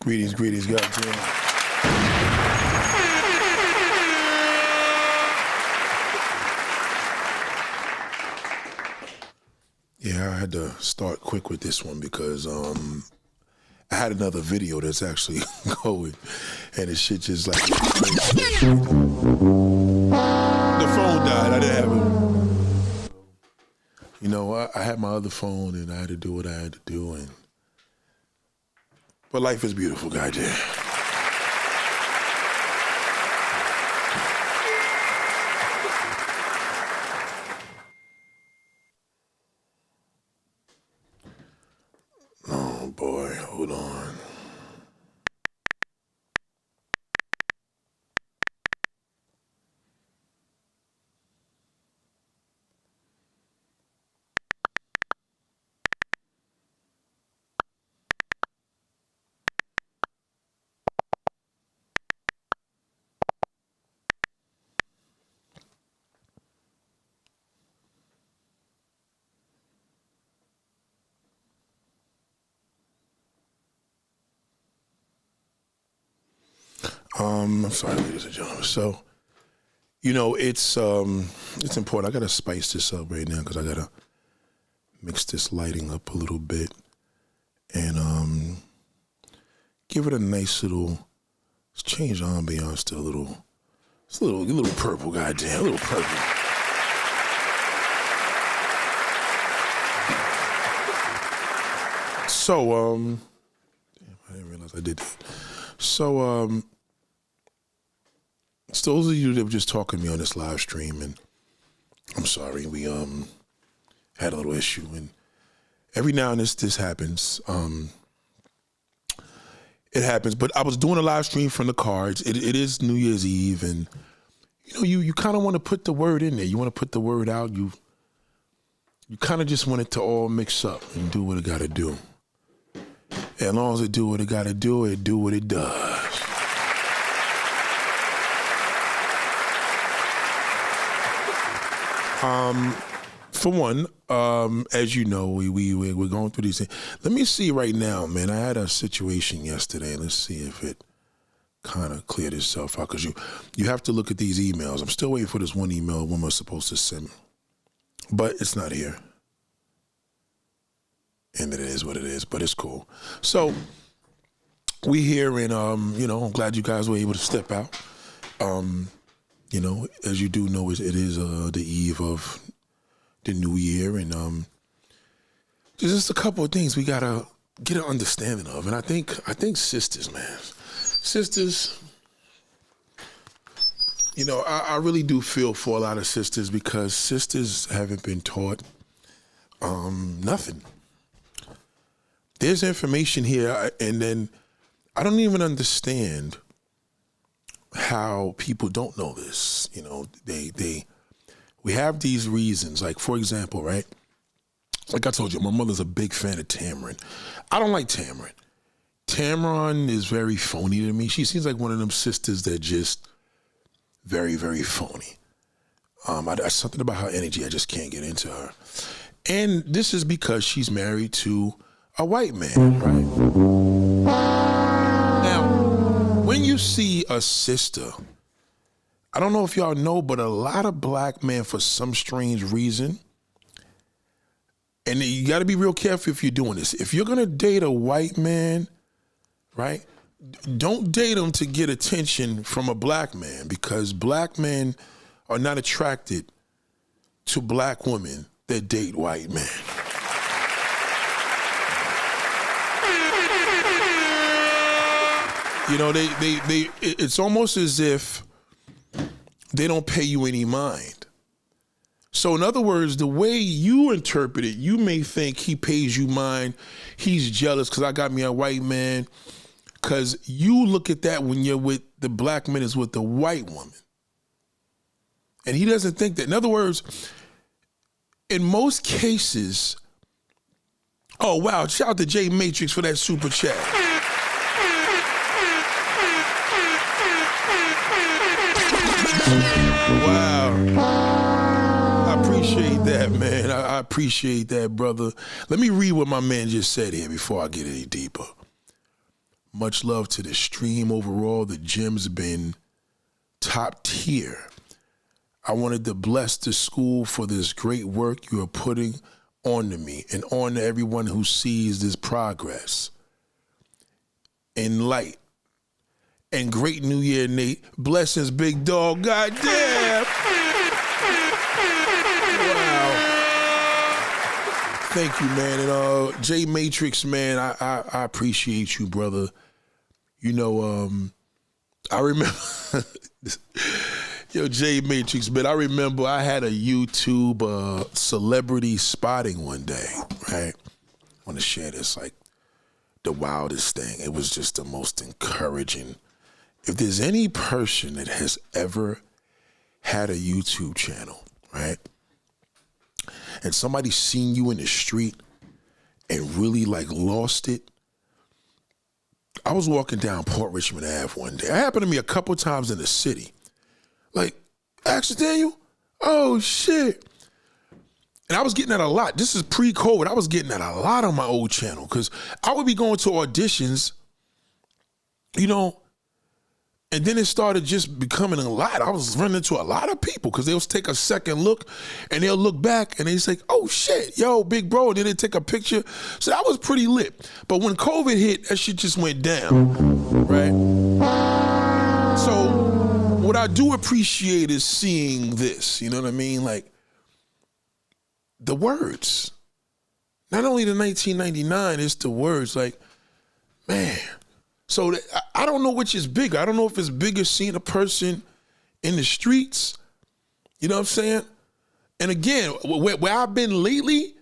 Greetings, goddamn. Yeah, I had to start quick with this one because I had another video that's actually going, and the shit just like the phone died. I didn't have it. You know, I had my other phone, and I had to do what I had to do, but life is beautiful, goddamn. Oh boy, hold on. I'm sorry, ladies and gentlemen. So, you know, it's important. I gotta spice this up right now because I gotta mix this lighting up a little bit and give it a nice little. Let's change the ambiance to a little. It's a little purple, goddamn, a little purple. So, damn, I didn't realize I did that. So, those of you that were just talking to me on this live stream, and I'm sorry, we had a little issue, and every now and then this happens. It happens, but I was doing a live stream from the cards. It is New Year's Eve, and you know, you kind of want to put the word in there. You want to put the word out. You kind of just want it to all mix up and do what it got to do. And as long as it do what it got to do, it do what it does. For one, as you know, we're going through these things. Let me see right now, man. I had a situation yesterday. Let's see if it kind of cleared itself out, because you have to look at these emails. I'm still waiting for this one email a woman was supposed to send me, but it's not here. And it is what it is, but it's cool. So we here, and you know, I'm glad you guys were able to step out. You know, as you do know, it is the eve of the new year, and there's just a couple of things we gotta get an understanding of, and I think sisters, man, you know, I really do feel for a lot of sisters, because sisters haven't been taught nothing. There's information here, and then I don't even understand how people don't know this. You know, we have these reasons. Like, for example, right? Like I told you, my mother's a big fan of Tamron. I don't like Tamron. Tamron is very phony to me. She seems like one of them sisters that just very, very phony. Something about her energy, I just can't get into her. And this is because she's married to a white man, right? Now, when you see a sister, I don't know if y'all know, but a lot of black men, for some strange reason, and you got to be real careful if you're doing this. If you're going to date a white man, right, don't date him to get attention from a black man, because black men are not attracted to black women that date white men. You know, it's almost as if they don't pay you any mind. So in other words, the way you interpret it, you may think he pays you mind, he's jealous because I got me a white man, because you look at that when you're with the black man is with the white woman. And he doesn't think that. In other words, in most cases, oh wow, shout out to J Matrix for that super chat. Wow. I appreciate that, man. I appreciate that, brother. Let me read what my man just said here before I get any deeper. Much love to the stream overall. The gym's been top tier. I wanted to bless the school for this great work you are putting on to me and on to everyone who sees this progress. In light. And great New Year, Nate. Blessings, big dog. Goddamn. Wow. Thank you, man. And J Matrix, man, I appreciate you, brother. You know, I remember, yo, J Matrix, man, I remember I had a YouTube celebrity spotting one day, right? I want to share this, like, the wildest thing. It was just the most encouraging. If there's any person that has ever had a YouTube channel, right, and somebody seen you in the street and really like lost it, I was walking down Port Richmond Ave one day. It happened to me a couple times in the city. Like, accidental? Oh shit. And I was getting that a lot. This is pre-COVID. I was getting that a lot on my old channel because I would be going to auditions, you know, and then it started just becoming a lot. I was running into a lot of people because they'll take a second look and they'll look back and they say, oh shit, yo, big bro. And then they take a picture. So that was pretty lit. But when COVID hit, that shit just went down, right? So what I do appreciate is seeing this, you know what I mean? Like the words, not only the 1999, it's the words like, man. So I don't know which is bigger. I don't know if it's bigger seeing a person in the streets, you know what I'm saying? And again, where I've been lately,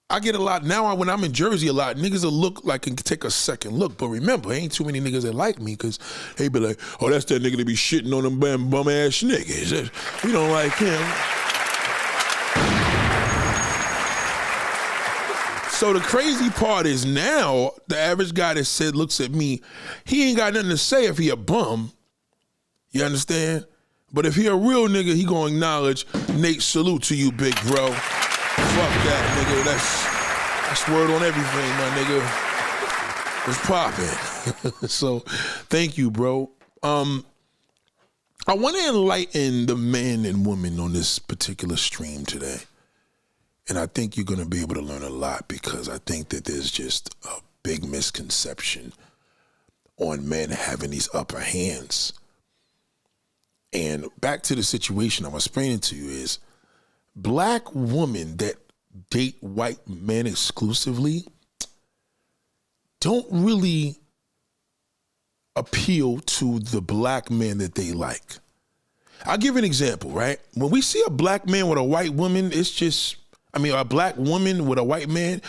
I get a lot, now when I'm in Jersey a lot, niggas will look like and take a second look. But remember, ain't too many niggas that like me because they be like, oh, that's that nigga that be shitting on them bum ass niggas. We don't like him. So the crazy part is now, the average guy that said, looks at me, he ain't got nothing to say if he a bum. You understand? But if he a real nigga, he gonna acknowledge, Nate, salute to you, big bro. Fuck that, nigga. That's word on everything, my nigga. It's popping. So, thank you, bro. I want to enlighten the men and women on this particular stream today. And I think you're going to be able to learn a lot because I think that there's just a big misconception on men having these upper hands. And back to the situation I'm explaining to you is black women that date white men exclusively don't really appeal to the black men that they like. I'll give an example, right? When we see a black man with a white woman, it's just, a black woman with a white man,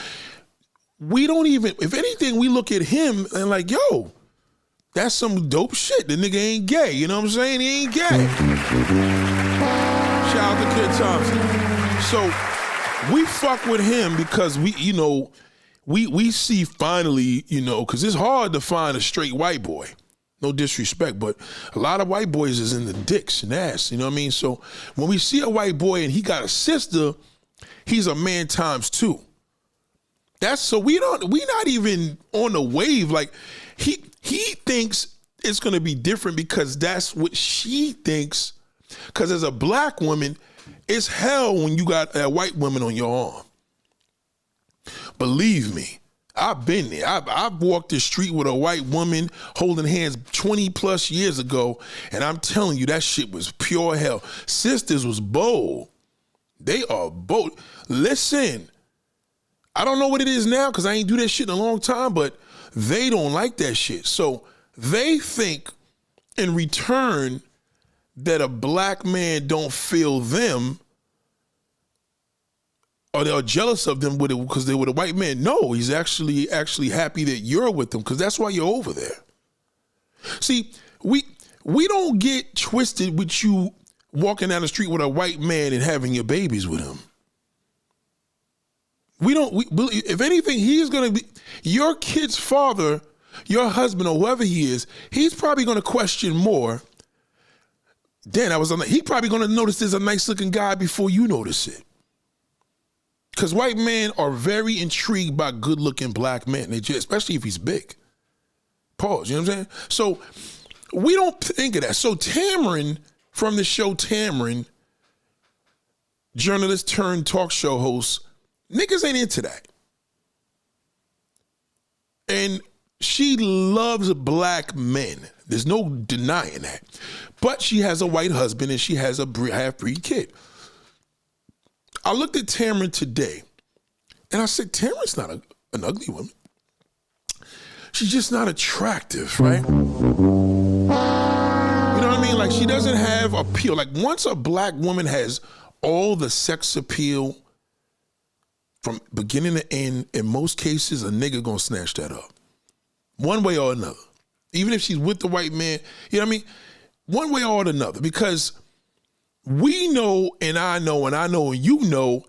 we don't even, if anything, we look at him and like, yo, that's some dope shit. The nigga ain't gay, you know what I'm saying? He ain't gay. Shout out to Kid Thompson. So we fuck with him because we see finally, because it's hard to find a straight white boy. No disrespect, but a lot of white boys is in the dicks and ass, you know what I mean? So when we see a white boy and he got a sister, he's a man times two. We not even on the wave. Like he thinks it's gonna be different because that's what she thinks. Cause as a black woman, it's hell when you got a white woman on your arm. Believe me, I've been there. I've walked the street with a white woman holding hands 20 plus years ago, and I'm telling you, that shit was pure hell. Sisters was bold. They are bold. Listen, I don't know what it is now because I ain't do that shit in a long time, but they don't like that shit. So they think in return that a black man don't feel them or they're jealous of them because they're with a white man. No, he's actually happy that you're with them because that's why you're over there. See, we don't get twisted with you walking down the street with a white man and having your babies with him. If anything, he's going to be, your kid's father, your husband or whoever he is, he's probably going to question more. Then he probably going to notice there's a nice looking guy before you notice it. Because white men are very intrigued by good looking black men, especially if he's big. Pause, you know what I'm saying? So we don't think of that. So Tamron, from the show Tamron, journalist turned talk show host, niggas ain't into that. And she loves black men. There's no denying that. But she has a white husband and she has a half-breed kid. I looked at Tamron today and I said, Tamron's not an ugly woman. She's just not attractive, right? You know what I mean? Like, she doesn't have appeal. Like, once a black woman has all the sex appeal from beginning to end, in most cases, a nigga gonna snatch that up. One way or another. Even if she's with the white man, you know what I mean? One way or another. Because we know, and I know, and you know,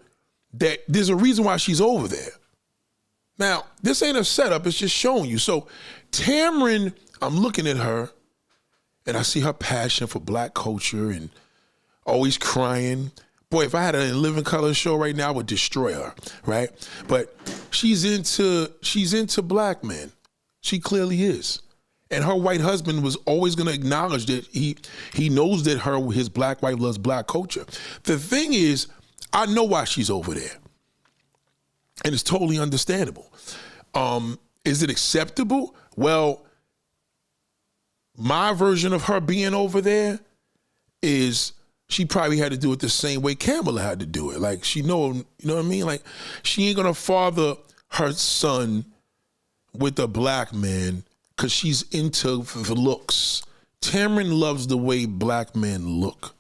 that there's a reason why she's over there. Now, this ain't a setup, it's just showing you. So Tamron, I'm looking at her, and I see her passion for black culture and always crying. Boy, if I had a In Living Color show right now, I would destroy her, right? But she's into black men. She clearly is. And her white husband was always gonna acknowledge that he knows that his black wife loves black culture. The thing is, I know why she's over there. And it's totally understandable. Is it acceptable? Well, my version of her being over there is she probably had to do it the same way Kamala had to do it. Like, she know, you know what I mean? Like, she ain't gonna father her son with a black man because she's into the looks. Tamron loves the way black men look.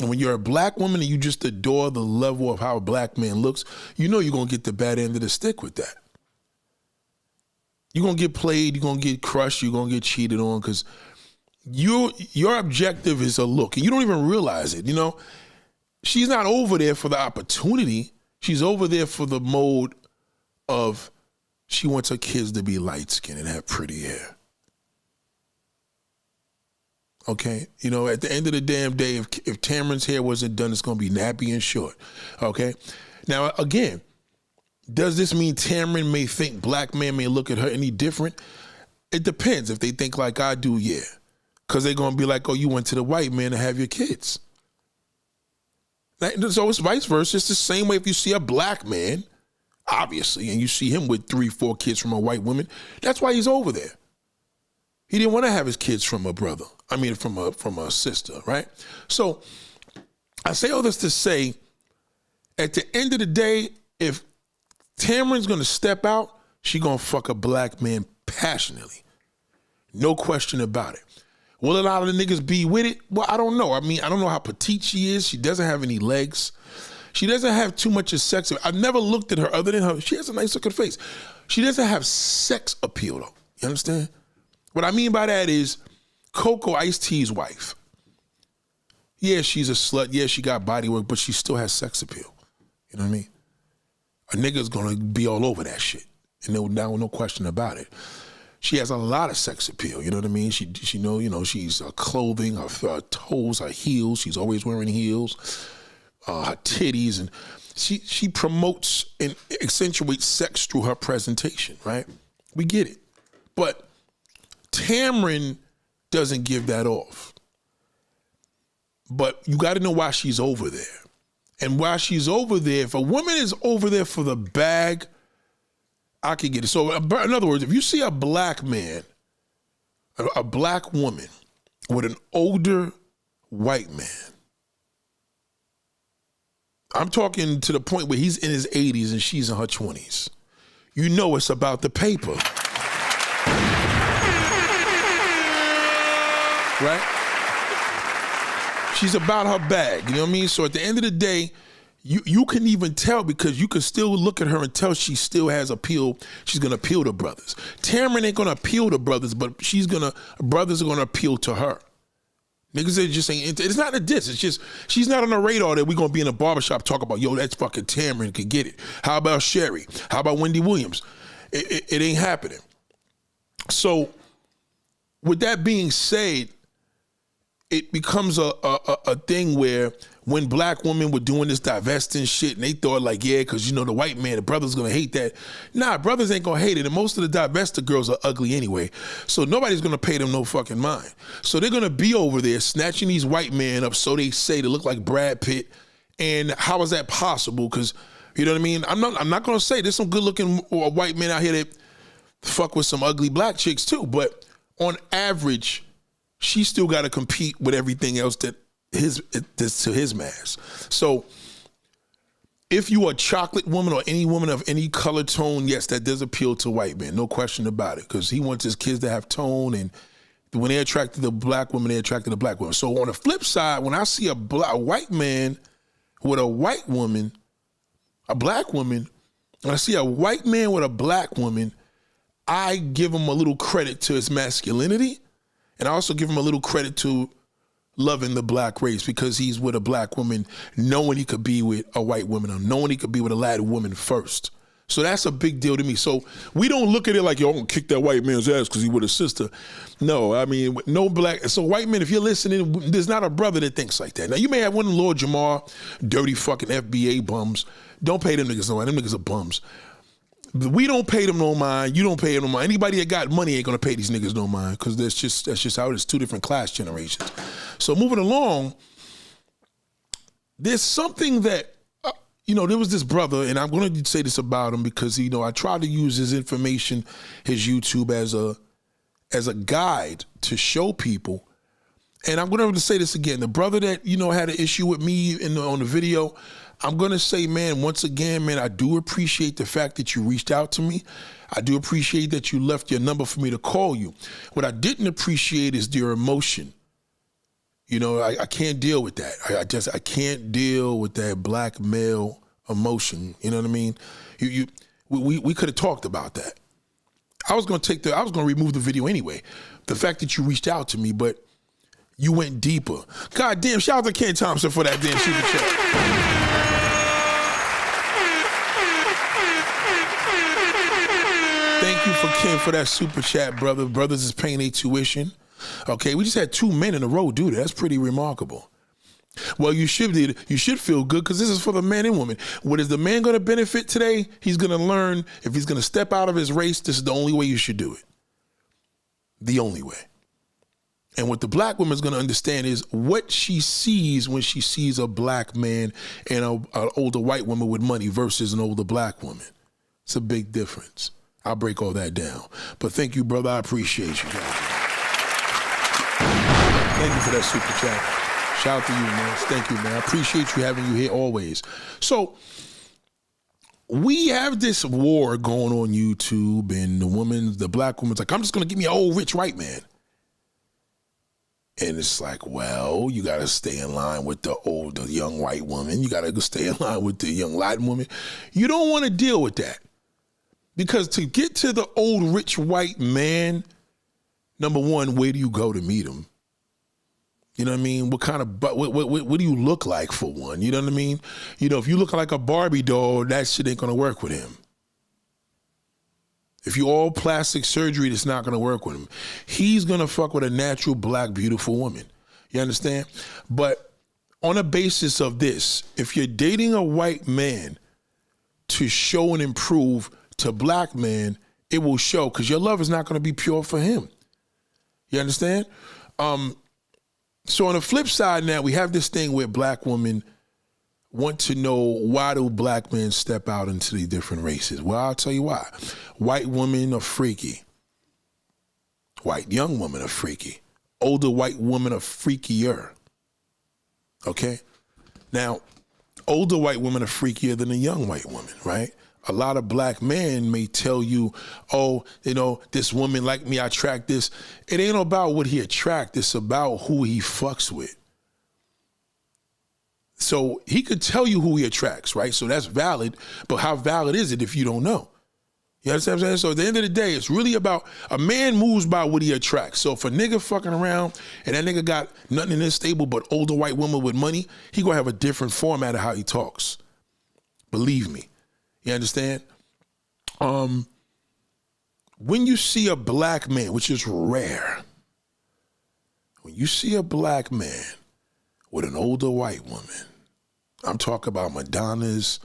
And when you're a black woman and you just adore the level of how a black man looks, you know you're gonna get the bad end of the stick with that. You're gonna get played, you're gonna get crushed, you're gonna get cheated on because your objective is a look, and you don't even realize it, you know? She's not over there for the opportunity. She's over there for the mode of she wants her kids to be light-skinned and have pretty hair. Okay? You know, at the end of the damn day, if Tamron's hair wasn't done, it's going to be nappy and short. Okay? Now, again, does this mean Tamron may think black men may look at her any different? It depends. If they think like I do, yeah. Because they're going to be like, oh, you went to the white man to have your kids. So it's vice versa. It's the same way if you see a black man, obviously, and you see him with 3-4 kids from a white woman, that's why he's over there. He didn't want to have his kids from a brother. I mean, from a sister, right? So I say all this to say, at the end of the day, if Tamron's going to step out, she going to fuck a black man passionately. No question about it. Will a lot of the niggas be with it? Well, I don't know. I mean, I don't know how petite she is. She doesn't have any legs. She doesn't have too much of sex. I've never looked at her other than her. She has a nice looking face. She doesn't have sex appeal, though. You understand? What I mean by that is Coco, Ice-T's wife. Yeah, she's a slut. Yeah, she got body work, but she still has sex appeal. You know what I mean? A nigga's gonna be all over that shit. And no question about it. She has a lot of sex appeal, you know what I mean? She she's clothing, her toes, her heels. She's always wearing heels. Her titties, and she promotes and accentuates sex through her presentation, right? We get it. But Tamron doesn't give that off. But you got to know why she's over there. And while she's over there, if a woman is over there for the bag, I can get it. So in other words, if you see a black man, a black woman with an older white man, I'm talking to the point where he's in his 80s and she's in her 20s. You know it's about the paper. Right? She's about her bag, you know what I mean? So at the end of the day, you can even tell because you can still look at her and tell she still has appeal. She's gonna appeal to brothers. Tamron ain't gonna appeal to brothers, but brothers are gonna appeal to her. Niggas just ain't, it's not a diss, it's just, she's not on the radar that we gonna be in a barbershop talk about, yo, that's fucking Tamron, could get it. How about Sherry? How about Wendy Williams? It ain't happening. So, with that being said, it becomes a thing where when black women were doing this divesting shit and they thought like, yeah, because you know the white man, the brother's gonna hate that. Nah, brothers ain't gonna hate it. And most of the divested girls are ugly anyway. So nobody's gonna pay them no fucking mind. So they're gonna be over there snatching these white men up, so they say, to look like Brad Pitt. And how is that possible? Because, you know what I mean? I'm not gonna say there's some good looking white men out here that fuck with some ugly black chicks too. But on average, she still gotta compete with everything else that to his mass. So if you are a chocolate woman or any woman of any color tone, yes, that does appeal to white men, no question about it, because he wants his kids to have tone, and when they're attracted to black women, they're attracted to black women. So on the flip side, when I see a white man with a white woman, a black woman, when I see a white man with a black woman, I give him a little credit to his masculinity, and I also give him a little credit to loving the black race, because he's with a black woman knowing he could be with a white woman, or knowing he could be with a Latin woman first. So that's a big deal to me. So we don't look at it like, yo, I'm gonna kick that white man's ass because he with a sister. No, I mean, no black. So white men, if you're listening, there's not a brother that thinks like that. Now you may have one of Lord Jamar, dirty fucking FBA bums. Don't pay them niggas no mind. Them niggas are bums. We don't pay them no mind. You don't pay them no mind. Anybody that got money ain't gonna pay these niggas no mind, because that's just how it is. Two different class generations. So moving along, there's something that, there was this brother, and I'm going to say this about him because, I tried to use his information, his YouTube as a guide to show people. And I'm going to say this again. The brother that, had an issue with me on the video, I'm going to say, man, once again, man, I do appreciate the fact that you reached out to me. I do appreciate that you left your number for me to call you. What I didn't appreciate is your emotion. I can't deal with that. I can't deal with that black male emotion. You know what I mean? We could have talked about that. I was going to remove the video anyway. The fact that you reached out to me, but you went deeper. God damn, shout out to Ken Thompson for that damn super chat. Thank you for Ken for that super chat, brother. Brothers is paying their tuition. Okay, we just had 2 men in a row do that. That's pretty remarkable. Well, you should feel good, because this is for the man and woman. What is the man going to benefit today? He's going to learn, if he's going to step out of his race, this is the only way you should do it. The only way. And what the black woman is going to understand is what she sees when she sees a black man and an older white woman with money versus an older black woman. It's a big difference. I'll break all that down. But thank you, brother. I appreciate you guys. Thank you for that super chat. Shout out to you, man. Thank you, man. I appreciate you having you here always. So we have this war going on YouTube, and the black woman's like, I'm just going to give me an old rich white man. And it's like, well, you got to stay in line with the young white woman. You got to stay in line with the young Latin woman. You don't want to deal with that. Because to get to the old rich white man, number one, where do you go to meet him? You know what I mean? What do you look like, for one? You know what I mean? If you look like a Barbie doll, that shit ain't gonna work with him. If you all plastic surgery, that's not gonna work with him. He's gonna fuck with a natural, black, beautiful woman. You understand? But on a basis of this, if you're dating a white man to show and improve to black men, it will show, because your love is not gonna be pure for him. You understand? So on the flip side now, we have this thing where black women want to know, why do black men step out into the different races? Well, I'll tell you why. White women are freaky. White young women are freaky. Older white women are freakier. Okay? Now, older white women are freakier than a young white woman, right? A lot of black men may tell you, oh, this woman like me, I attract this. It ain't about what he attracts, it's about who he fucks with. So he could tell you who he attracts, right? So that's valid, but how valid is it if you don't know? You understand what I'm saying? So at the end of the day, it's really about, a man moves by what he attracts. So if a nigga fucking around and that nigga got nothing in his stable but older white woman with money, he gonna have a different format of how he talks. Believe me. You understand? When you see a black man, which is rare, when you see a black man with an older white woman, I'm talking about Madonnas,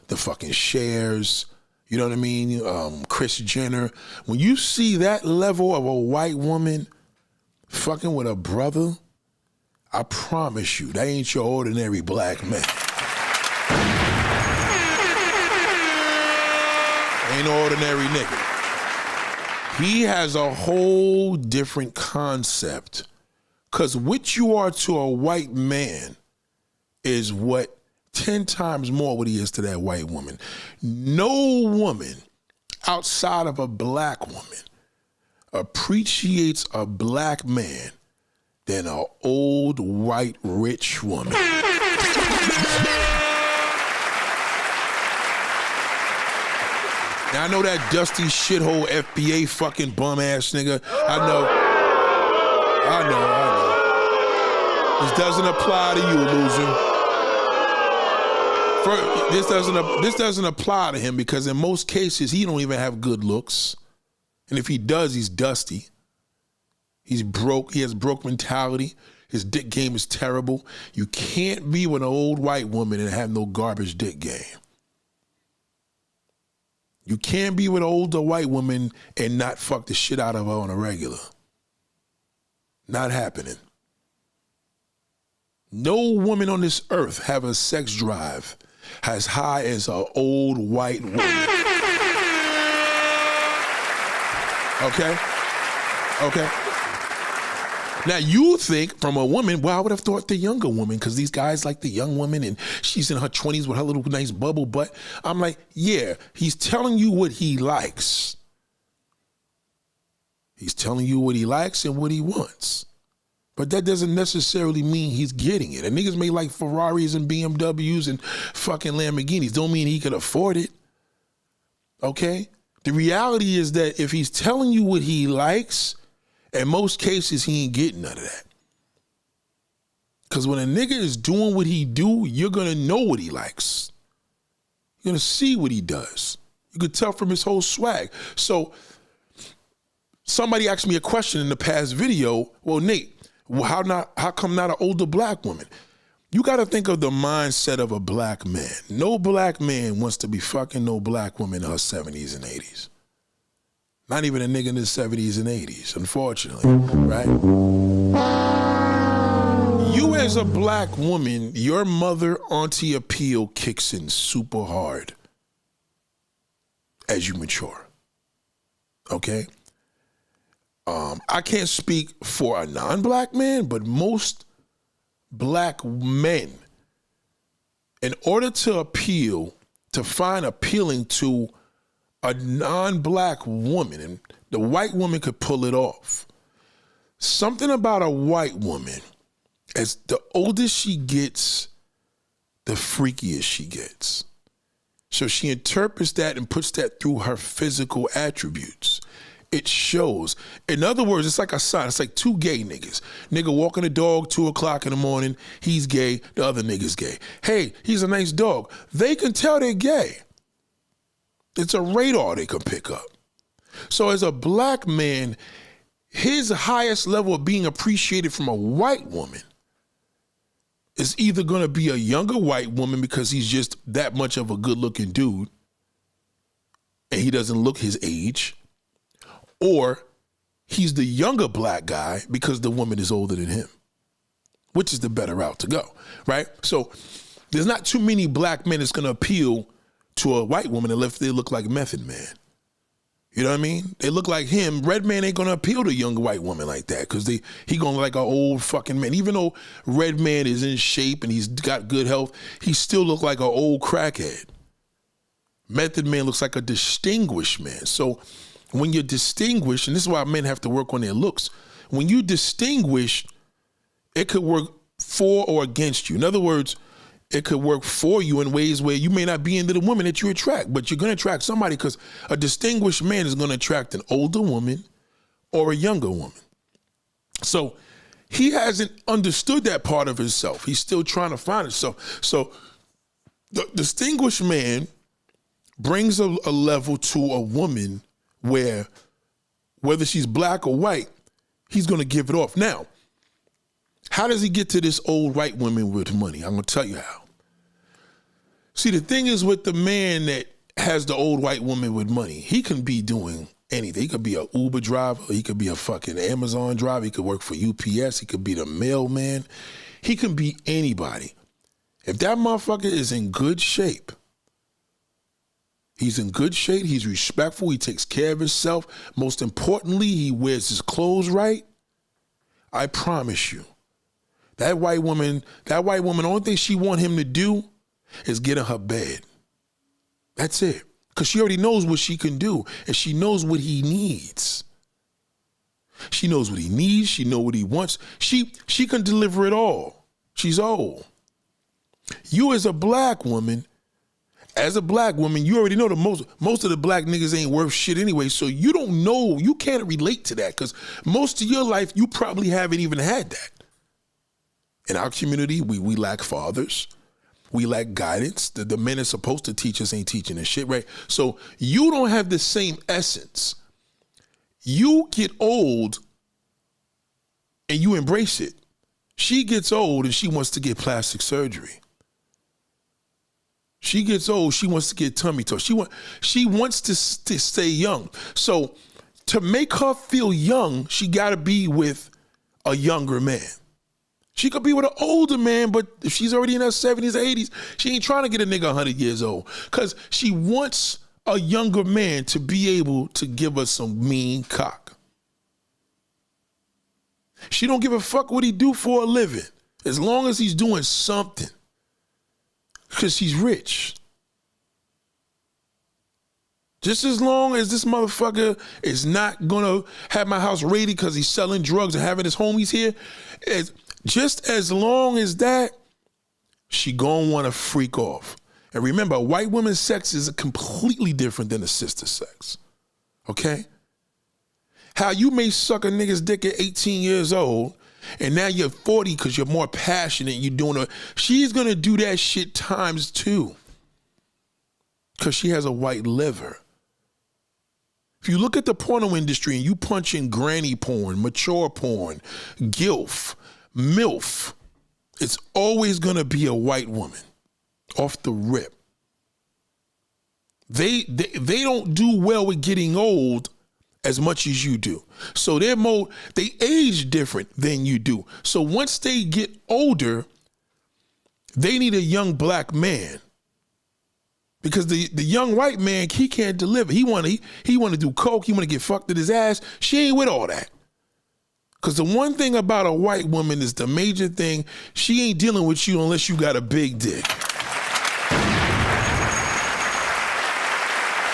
the fucking Chers, you know what I mean? Kris Jenner. When you see that level of a white woman fucking with a brother, I promise you, that ain't your ordinary black man. Ain't no ordinary nigga. He has a whole different concept. Because what you are to a white man is what 10 times more what he is to that white woman. No woman outside of a black woman appreciates a black man than an old white rich woman. Now I know that dusty shithole FBA fucking bum ass nigga. I know. This doesn't apply to you, loser. This doesn't apply to him because in most cases he don't even have good looks, and if he does, he's dusty. He's broke. He has broke mentality. His dick game is terrible. You can't be with an old white woman and have no garbage dick game. You can't be with an older white woman and not fuck the shit out of her on a regular. Not happening. No woman on this earth have a sex drive as high as an old white woman. Okay? Now you think from a woman, well, I would have thought the younger woman because these guys like the young woman and she's in her 20s with her little nice bubble butt. I'm like, yeah, he's telling you what he likes. He's telling you what he likes and what he wants. But that doesn't necessarily mean he's getting it. And niggas may like Ferraris and BMWs and fucking Lamborghinis. Don't mean he can afford it. Okay? The reality is that if he's telling you what he likes, in most cases, he ain't getting none of that. Because when a nigga is doing what he do, you're going to know what he likes. You're going to see what he does. You could tell from his whole swag. So somebody asked me a question in the past video. Well, Nate, how come not an older black woman? You got to think of the mindset of a black man. No black man wants to be fucking no black woman in her 70s and 80s. Not even a nigga in his 70s and 80s, unfortunately, right? You as a black woman, your mother auntie appeal kicks in super hard as you mature, okay? I can't speak for a non-black man, but most black men, in order to appeal, to find appealing to a non-black woman, and the white woman could pull it off. Something about a white woman, as the older she gets, the freakier she gets. So she interprets that and puts that through her physical attributes. It shows. In other words, it's like a sign. It's like two gay niggas. Nigga walking the dog 2 o'clock in the morning. He's gay. The other nigga's gay. Hey, he's a nice dog. They can tell they're gay. It's a radar they can pick up. So as a black man, his highest level of being appreciated from a white woman is either going to be a younger white woman because he's just that much of a good-looking dude and he doesn't look his age, or he's the younger black guy because the woman is older than him, which is the better route to go, right? So there's not too many black men that's going to appeal to a white woman unless they look like Method Man. You know what I mean? They look like him. Red Man ain't gonna appeal to a young white woman like that because he gonna like an old fucking man. Even though Red Man is in shape and he's got good health, he still look like an old crackhead. Method Man looks like a distinguished man. So when you're distinguished, and this is why men have to work on their looks, when you distinguish, it could work for or against you. In other words, it could work for you in ways where you may not be into the woman that you attract, but you're going to attract somebody because a distinguished man is going to attract an older woman or a younger woman. So he hasn't understood that part of himself. He's still trying to find himself. So the distinguished man brings a level to a woman where whether she's black or white, he's going to give it off. Now, how does he get to this old white woman with money? I'm going to tell you how. See, the thing is with the man that has the old white woman with money, he can be doing anything. He could be an Uber driver. He could be a fucking Amazon driver. He could work for UPS. He could be the mailman. He can be anybody. If that motherfucker is in good shape, he's in good shape, he's respectful, he takes care of himself. Most importantly, he wears his clothes right. I promise you, that white woman, the only thing she want him to do is get in her bed. That's it. Because she already knows what she can do, and she knows what he needs. She knows what he needs. She knows what he wants. She can deliver it all. She's old. You as a black woman, you already know that most of the black niggas ain't worth shit anyway, so you don't know, you can't relate to that because most of your life, you probably haven't even had that. In our community, we lack fathers. We lack guidance. The men that's supposed to teach us ain't teaching us shit, right? So you don't have the same essence. You get old and you embrace it. She gets old and she wants to get plastic surgery. She gets old, she wants to get tummy tuck. She wants to stay young. So to make her feel young, she gotta be with a younger man. She could be with an older man, but if she's already in her 70s or 80s, she ain't trying to get a nigga 100 years old. Because she wants a younger man to be able to give her some mean cock. She don't give a fuck what he do for a living, as long as he's doing something. Because he's rich. Just as long as this motherfucker is not gonna have my house raided because he's selling drugs and having his homies here, just as long as that, she gonna wanna freak off. And remember, white women's sex is completely different than the sister sex, okay? How you may suck a nigga's dick at 18 years old, and now you're 40 because you're more passionate, you're doing it. She's gonna do that shit times 2 because she has a white liver. If you look at the porno industry and you punch in granny porn, mature porn, gilf, MILF, it's always gonna be a white woman off the rip. They don't do well with getting old as much as you do. So they age different than you do. So once they get older, they need a young black man. Because the young white man, he can't deliver. He wanna do coke, he wanna get fucked in his ass. She ain't with all that. Because the one thing about a white woman is the major thing, she ain't dealing with you unless you got a big dick.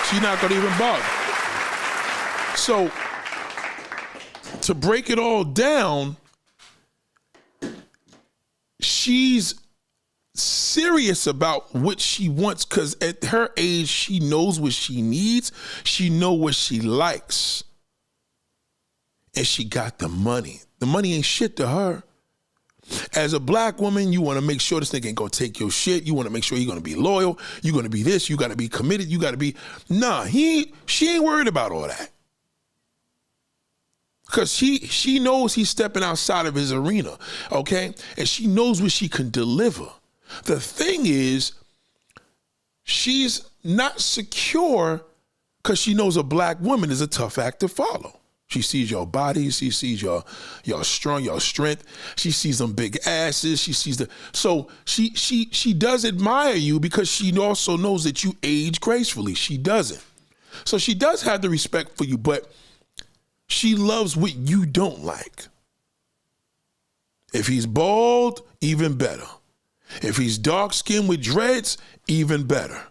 She's not gonna even bother. So, to break it all down, she's serious about what she wants because at her age, she knows what she needs. She knows what she likes. And she got the money. The money ain't shit to her. As a black woman, you want to make sure this nigga ain't gonna take your shit. You want to make sure you're gonna be loyal. You're gonna be this. You gotta be committed. You gotta be. Nah, she ain't worried about all that. Because she knows he's stepping outside of his arena, okay? And she knows what she can deliver. The thing is, she's not secure because she knows a black woman is a tough act to follow. She sees your body, she sees your strength, she sees them big asses, she sees so she does admire you because she also knows that you age gracefully. She doesn't. So she does have the respect for you, but she loves what you don't like. If he's bald, even better. If he's dark-skinned with dreads, even better.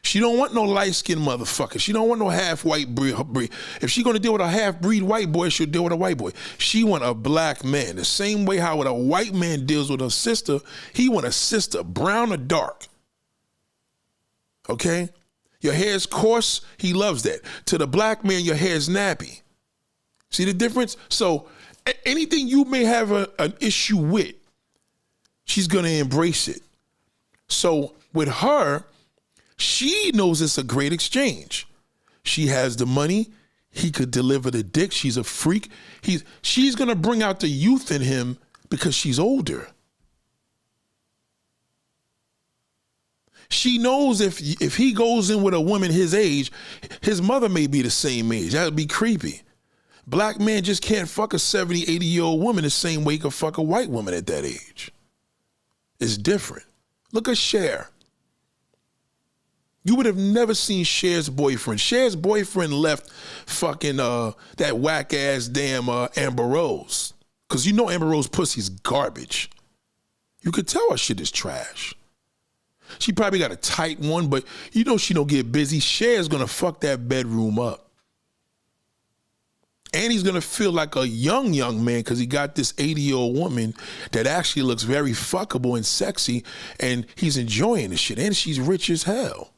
She don't want no light-skinned motherfucker. She don't want no half-white breed. If she's gonna deal with a half-breed white boy, she'll deal with a white boy. She want a black man. The same way how when a white man deals with a sister, he want a sister, brown or dark. Okay? Your hair's coarse, he loves that. To the black man, your hair's nappy. See the difference? So anything you may have an issue with, she's gonna embrace it. So with her, she knows it's a great exchange. She has the money, he could deliver the dick, she's a freak. She's gonna bring out the youth in him because she's older. She knows if he goes in with a woman his age, his mother may be the same age. That would be creepy. Black man just can't fuck a 70, 80-year-old woman the same way he could fuck a white woman at that age. It's different. Look at Cher. You would have never seen Cher's boyfriend. Cher's boyfriend left fucking that whack-ass damn Amber Rose. Because you know Amber Rose pussy's garbage. You could tell her shit is trash. She probably got a tight one, but you know she don't get busy. Cher's gonna fuck that bedroom up. And he's gonna feel like a young man because he got this 80-year-old woman that actually looks very fuckable and sexy, and he's enjoying the shit. And she's rich as hell.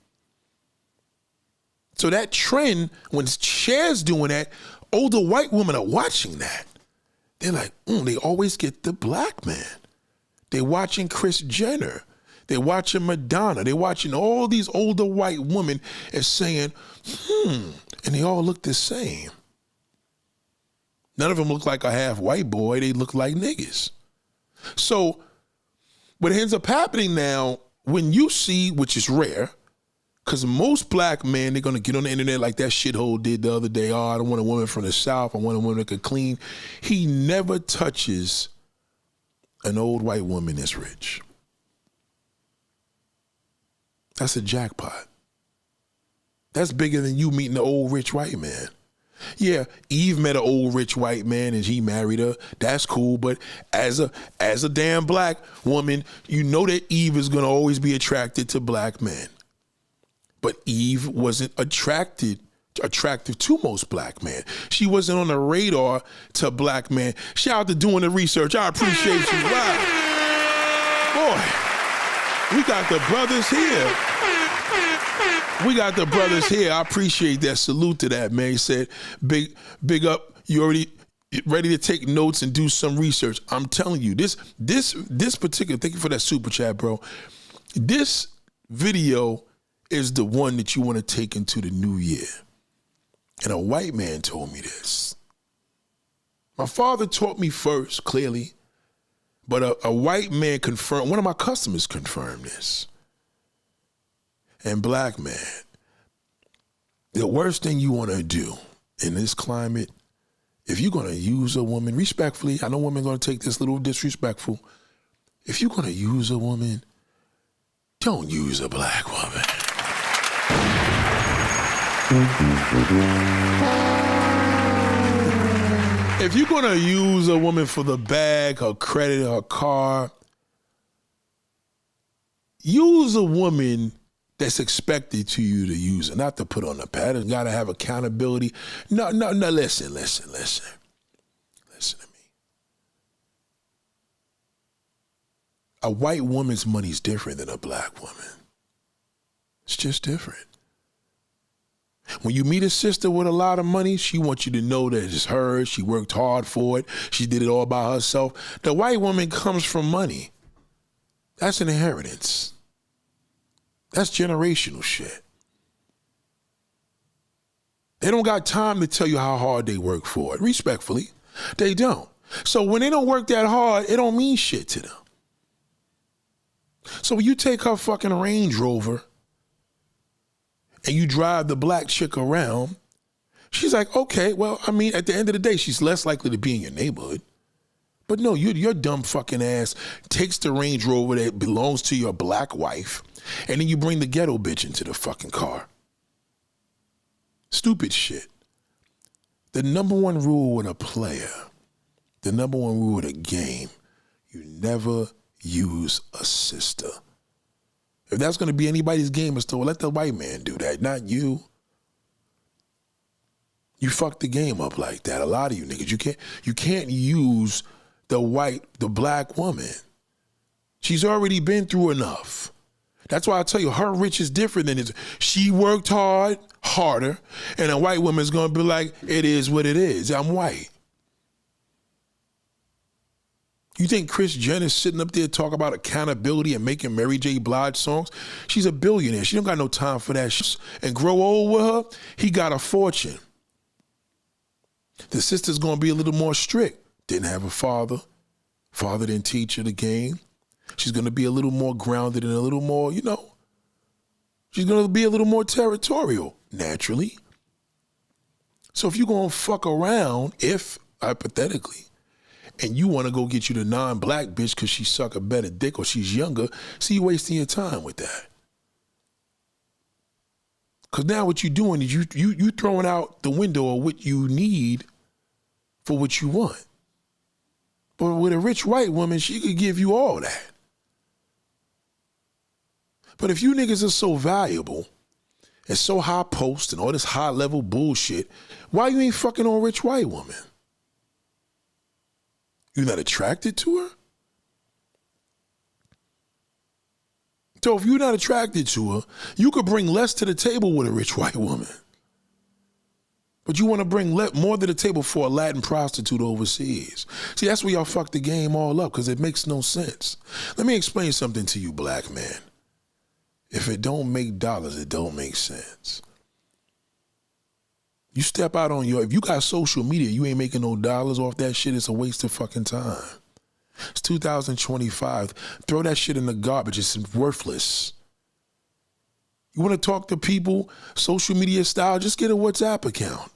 So that trend, when Cher's doing that, older white women are watching that. They're like, they always get the black man. They're watching Kris Jenner. They're watching Madonna. They're watching all these older white women and saying, and they all look the same. None of them look like a half white boy. They look like niggas. So what ends up happening now, when you see, which is rare, because most black men, they're going to get on the internet like that shithole did the other day. Oh, I don't want a woman from the South. I want a woman that can clean. He never touches an old white woman that's rich. That's a jackpot. That's bigger than you meeting the old rich white man. Yeah, Eve met an old rich white man and he married her. That's cool, but as a damn black woman, you know that Eve is going to always be attracted to black men. But Eve wasn't attractive to most black men. She wasn't on the radar to black men. Shout out to doing the research. I appreciate you. Wow. Boy, we got the brothers here. I appreciate that. Salute to that, man. He said, big up. You already ready to take notes and do some research. I'm telling you, this particular, thank you for that super chat, bro. This video is the one that you want to take into the new year. And a white man told me this. My father taught me first, clearly, but a white man confirmed, one of my customers confirmed this. And black man, the worst thing you want to do in this climate, if you're going to use a woman, respectfully, I know women are going to take this a little disrespectful. If you're going to use a woman, don't use a black woman. If you're going to use a woman for the bag, her credit, her car, use a woman that's expected to you to use it, not to put on the pad. It's got to have accountability. No, listen to me. A white woman's money is different than a black woman. It's just different. When you meet a sister with a lot of money, she wants you to know that it's hers. She worked hard for it. She did it all by herself. The white woman comes from money. That's an inheritance. That's generational shit. They don't got time to tell you how hard they work for it. Respectfully, they don't. So when they don't work that hard, it don't mean shit to them. So when you take her fucking Range Rover and you drive the black chick around, she's like, okay, well, I mean, at the end of the day, she's less likely to be in your neighborhood. But no, your dumb fucking ass takes the Range Rover that belongs to your black wife, and then you bring the ghetto bitch into the fucking car. Stupid shit. The number one rule with a player, the number one rule with a game, you never use a sister. If that's going to be anybody's game, it's to let the white man do that, not you. You fucked the game up like that. A lot of you niggas, you can't use the black woman. She's already been through enough. That's why I tell you, her rich is different than his. She worked harder, and a white woman's gonna be like, it is what it is. I'm white. You think Kris Jenner's sitting up there talking about accountability and making Mary J. Blige songs? She's a billionaire. She don't got no time for that shit. And grow old with her, he got a fortune. The sister's gonna be a little more strict. Didn't have a father. Father didn't teach her the game. She's gonna be a little more grounded and a little more, She's going to be a little more territorial, naturally. So if you're going to fuck around, if, hypothetically, and you want to go get you the non-black bitch because she suck a better dick or she's younger, see, you wasting your time with that. Because now what you're doing is you throwing out the window of what you need for what you want. But with a rich white woman, she could give you all that. But if you niggas are so valuable and so high post and all this high level bullshit, why you ain't fucking on a rich white woman? You not attracted to her? So if you're not attracted to her, you could bring less to the table with a rich white woman. But you want to bring more to the table for a Latin prostitute overseas. See, that's where y'all fuck the game all up, because it makes no sense. Let me explain something to you, black man. If it don't make dollars, it don't make sense. You step out on if you got social media, you ain't making no dollars off that shit, it's a waste of fucking time. It's 2025. Throw that shit in the garbage. It's worthless. You want to talk to people, social media style, just get a WhatsApp account.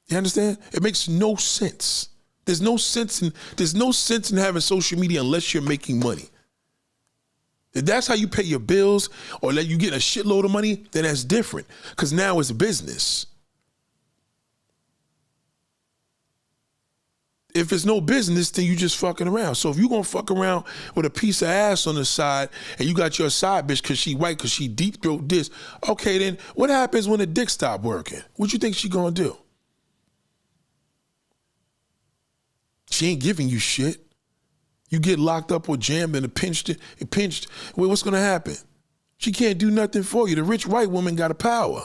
You understand? It makes no sense. There's no sense in having social media unless you're making money. If that's how you pay your bills or let you get a shitload of money, then that's different. Because now it's business. If it's no business, then you just fucking around. So if you gonna fuck around with a piece of ass on the side and you got your side bitch because she white, because she deep throat this, okay, then what happens when the dick stop working? What you think she gonna do? She ain't giving you shit. You get locked up or jammed and pinched. Well, what's gonna happen? She can't do nothing for you. The rich white woman got a power.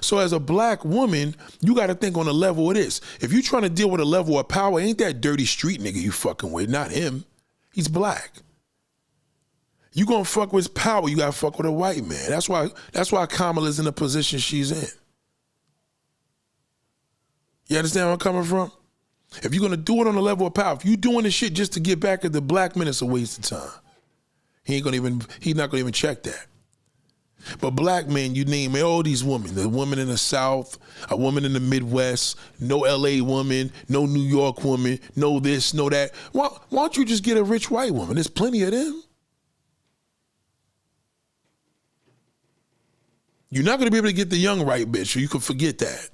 So as a black woman, you got to think on the level of this. If you're trying to deal with a level of power, ain't that dirty street nigga you fucking with, not him. He's black. You gonna fuck with his power, you got to fuck with a white man. That's why Kamala's in the position she's in. You understand where I'm coming from? If you're going to do it on the level of power, if you're doing this shit just to get back at the black men, it's a waste of time. He's not going to even check that. But black men, you name all these women, the woman in the South, a woman in the Midwest, no LA woman, no New York woman, no this, no that. Why don't you just get a rich white woman? There's plenty of them. You're not going to be able to get the young white bitch, so you can forget that.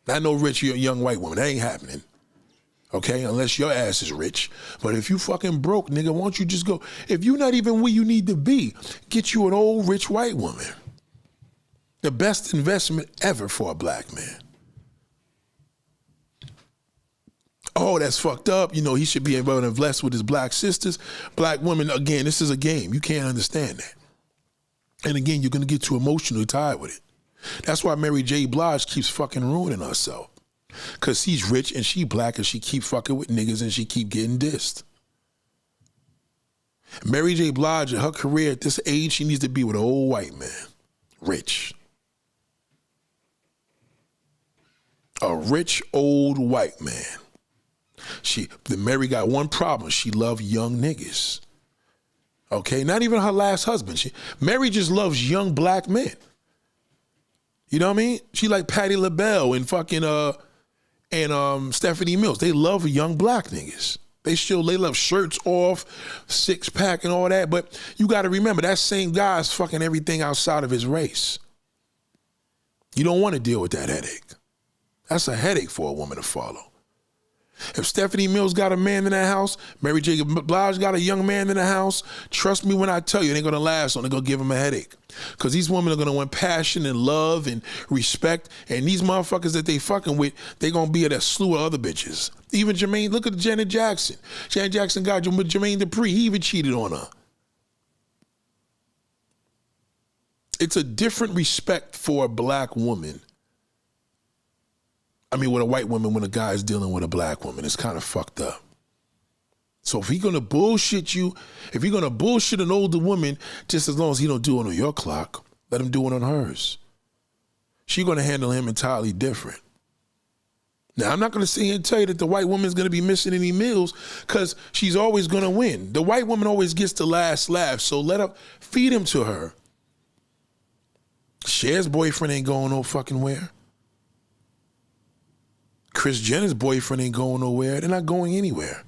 Not no rich young white woman. That ain't happening. Okay, unless your ass is rich. But if you fucking broke, nigga, why don't you just go? If you're not even where you need to be, get you an old rich white woman. The best investment ever for a black man. Oh, that's fucked up. You know, he should be able to invest with his black sisters. Black women, again, this is a game. You can't understand that. And again, you're going to get too emotionally tied with it. That's why Mary J. Blige keeps fucking ruining herself. Because he's rich and she black and she keep fucking with niggas and she keep getting dissed. Mary J. Blige, in her career at this age, she needs to be with an old white man. Rich. A rich old white man. Mary got one problem. She loved young niggas. Okay, not even her last husband. Mary just loves young black men. You know what I mean? She like Patti LaBelle and fucking Stephanie Mills. They love young black niggas. They love shirts off, six pack and all that. But you got to remember, that same guy's fucking everything outside of his race. You don't want to deal with that headache. That's a headache for a woman to follow. If Stephanie Mills got a man in that house, Mary J. Blige got a young man in the house, trust me when I tell you, it ain't going to last long. They're going to give him a headache. Because these women are going to want passion and love and respect. And these motherfuckers that they fucking with, they going to be at a slew of other bitches. Even Jermaine, look at Janet Jackson. Janet Jackson got Jermaine Dupri. He even cheated on her. It's a different respect for a black woman. I mean, with a white woman, when a guy's dealing with a black woman, it's kind of fucked up. So if he's gonna bullshit you, if you're gonna bullshit an older woman, just as long as he don't do it on your clock, let him do it on hers. She's gonna handle him entirely different. Now, I'm not going to sit here and tell you that the white woman's going to be missing any meals because she's always going to win. The white woman always gets the last laugh, so let her feed him to her. Cher's boyfriend ain't going no fucking where. Kris Jenner's boyfriend ain't going nowhere. They're not going anywhere.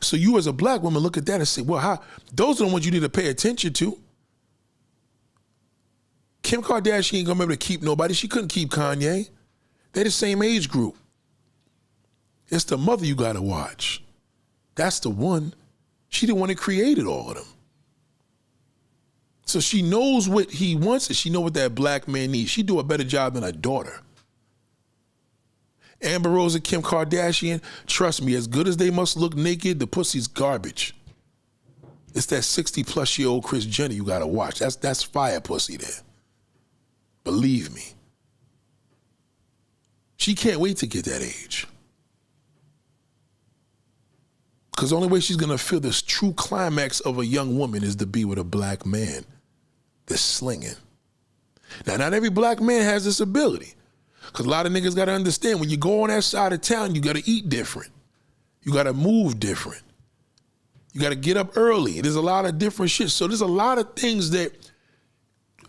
So you as a black woman look at that and say, well, how? Those are the ones you need to pay attention to. Kim Kardashian ain't gonna be able to keep nobody. She couldn't keep Kanye. They're the same age group. It's the mother you gotta watch. That's the one. She the one that created all of them. So she knows what he wants and she knows what that black man needs. She do a better job than her daughter. Amber Rose and Kim Kardashian, trust me, as good as they must look naked, the pussy's garbage. It's that 60-plus-year-old Kris Jenner you gotta watch. That's fire pussy there. Believe me. She can't wait to get that age. Because the only way she's gonna feel this true climax of a young woman is to be with a black man that's slinging. Now, not every black man has this ability. Because a lot of niggas gotta understand, when you go on that side of town, you gotta eat different. You gotta move different. You gotta get up early. There's a lot of different shit. So there's a lot of things that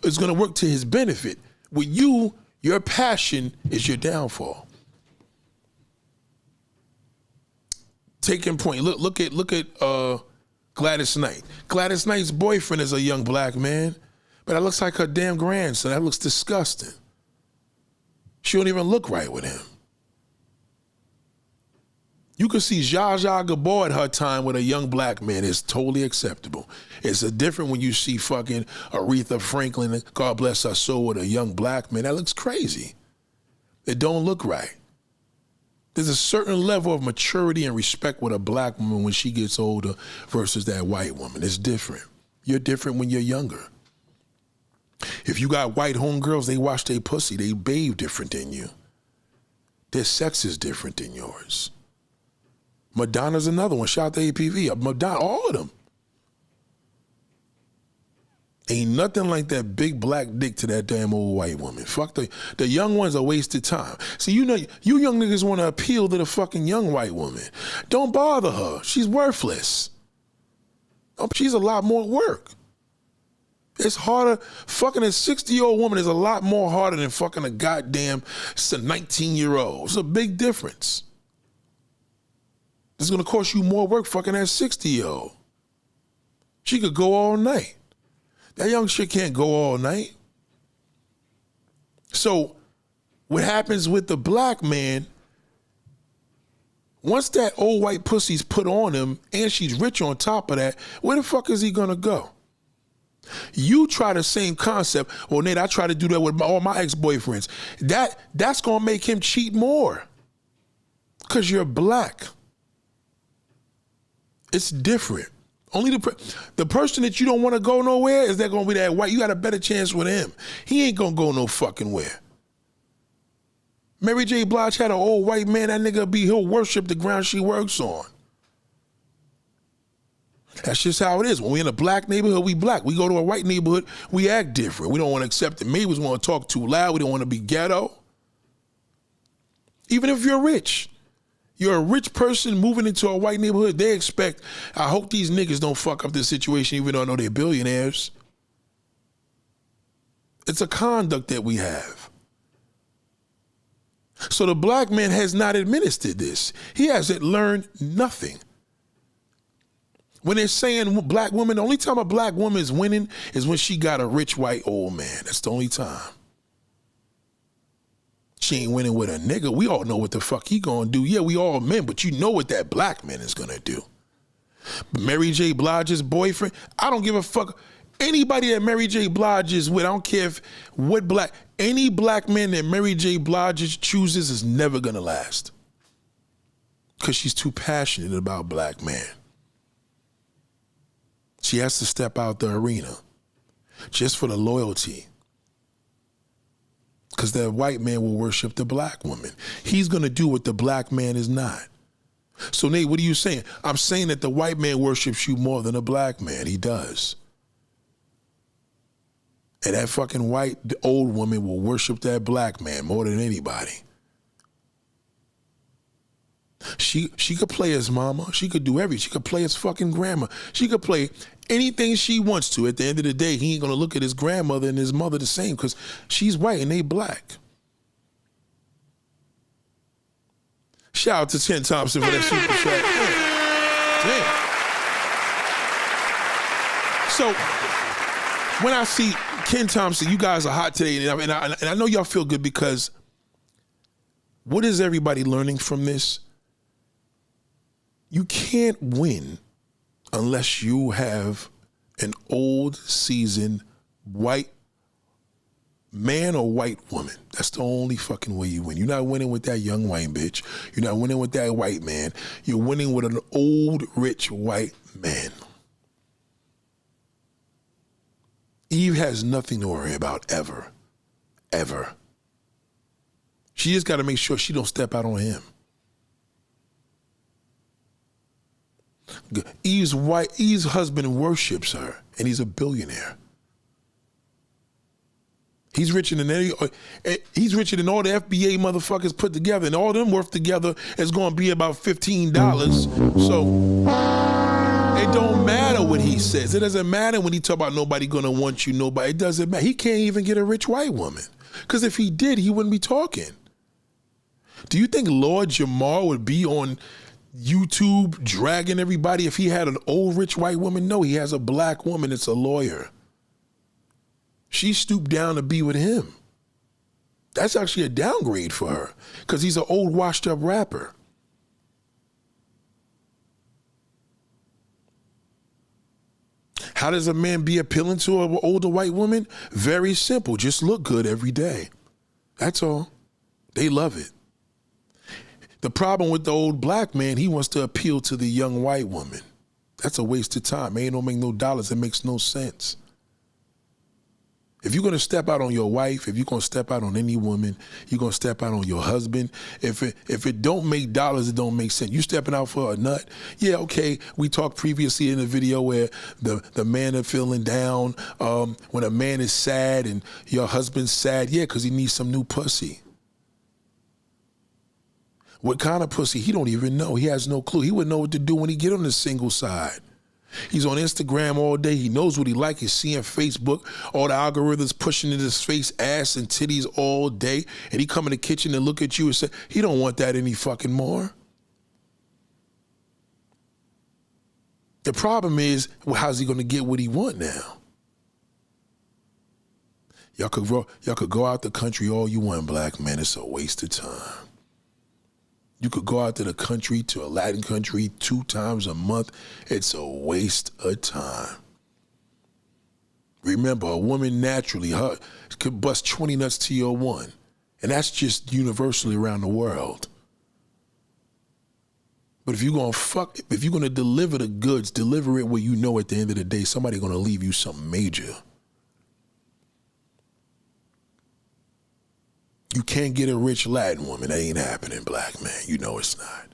is gonna work to his benefit. With you, your passion is your downfall. Taking point. Look at Gladys Knight. Gladys Knight's boyfriend is a young black man, but that looks like her damn grandson. That looks disgusting. She don't even look right with him. You can see Zsa Zsa Gabor at her time with a young black man. It's totally acceptable. It's a different when you see fucking Aretha Franklin, God bless her soul, with a young black man. That looks crazy. It don't look right. There's a certain level of maturity and respect with a black woman when she gets older versus that white woman. It's different. You're different when you're younger. If you got white homegirls, they wash their pussy. They bathe different than you. Their sex is different than yours. Madonna's another one. Shout out to APV. Madonna, all of them. Ain't nothing like that big black dick to that damn old white woman. Fuck the young ones are wasted time. See, you know, you young niggas want to appeal to the fucking young white woman. Don't bother her. She's worthless. She's a lot more work. It's harder. Fucking a 60-year-old woman is a lot more harder than fucking a goddamn 19-year-old. It's a big difference. It's gonna cost you more work fucking that 60-year-old. She could go all night. That young shit can't go all night. So what happens with the black man, once that old white pussy's put on him and she's rich on top of that, where the fuck is he gonna go? You try the same concept. Well, Nate, I try to do that with all my ex-boyfriends. That's gonna make him cheat more because you're black. It's different. Only the person that you don't want to go nowhere is that gonna be that white. You got a better chance with him. He ain't gonna go no fucking where. Mary J. Blige had an old white man. That nigga he'll worship the ground she works on. That's just how it is. When we in a black neighborhood, we black. We go to a white neighborhood, we act different. We don't want to accept it. Maybe we want to talk too loud. We don't want to be ghetto. Even if you're rich. You're a rich person moving into a white neighborhood, they expect, I hope these niggas don't fuck up this situation even though I know they're billionaires. It's a conduct that we have. So the black man has not administered this. He hasn't learned nothing. When they're saying black women, the only time a black woman is winning is when she got a rich white old man. That's the only time. She ain't winning with a nigga. We all know what the fuck he gonna do. Yeah, we all men, but you know what that black man is gonna do. Mary J. Blige's boyfriend, I don't give a fuck. Anybody that Mary J. Blige is with, I don't care any black man that Mary J. Blige chooses is never gonna last. Because she's too passionate about black men. She has to step out the arena just for the loyalty. Because that white man will worship the black woman. He's going to do what the black man is not. So, Nate, what are you saying? I'm saying that the white man worships you more than a black man. He does. And that fucking white old woman will worship that black man more than anybody. She could play his mama. She could do everything. She could play his fucking grandma. She could play anything she wants to. At the end of the day, he ain't gonna look at his grandmother and his mother the same because she's white and they black. Shout out to Ken Thompson for that super chat. Damn. So when I see Ken Thompson, you guys are hot today, and I know y'all feel good because what is everybody learning from this? You can't win unless you have an old, seasoned, white man or white woman. That's the only fucking way you win. You're not winning with that young white bitch. You're not winning with that white man. You're winning with an old, rich white man. Eve has nothing to worry about ever. Ever. She just got to make sure she don't step out on him. Eve's husband worships her, and he's a billionaire. He's richer than all the FBA motherfuckers put together, and all them worth together is going to be about $15. So it don't matter what he says. It doesn't matter when he talk about nobody going to want you, nobody. It doesn't matter. He can't even get a rich white woman, because if he did, he wouldn't be talking. Do you think Lord Jamar would be on YouTube dragging everybody if he had an old rich white woman? No, he has a black woman that's a lawyer. She stooped down to be with him. That's actually a downgrade for her because he's an old washed up rapper. How does a man be appealing to an older white woman? Very simple. Just look good every day. That's all. They love it. The problem with the old black man, he wants to appeal to the young white woman. That's a waste of time. Ain't don't make no dollars. It makes no sense. If you're going to step out on your wife, if you're going to step out on any woman, you're going to step out on your husband. If it don't make dollars, it don't make sense. You stepping out for a nut? Yeah, okay. We talked previously in the video where the man is feeling down. When a man is sad and your husband's sad, yeah, because he needs some new pussy. What kind of pussy? He don't even know. He has no clue. He wouldn't know what to do when he get on the single side. He's on Instagram all day. He knows what he like. He's seeing Facebook, all the algorithms pushing in his face, ass and titties all day. And he come in the kitchen and look at you and say, he don't want that any fucking more. The problem is, well, how's he going to get what he want now? Y'all could go out the country all you want, black man. It's a waste of time. You could go out to the country, to a Latin country 2 times a month. It's a waste of time. Remember, a woman naturally could bust 20 nuts to your one. And that's just universally around the world. But if you're going to deliver the goods, deliver it where you know at the end of the day, somebody's going to leave you something major. You can't get a rich Latin woman. That ain't happening, black man. You know it's not.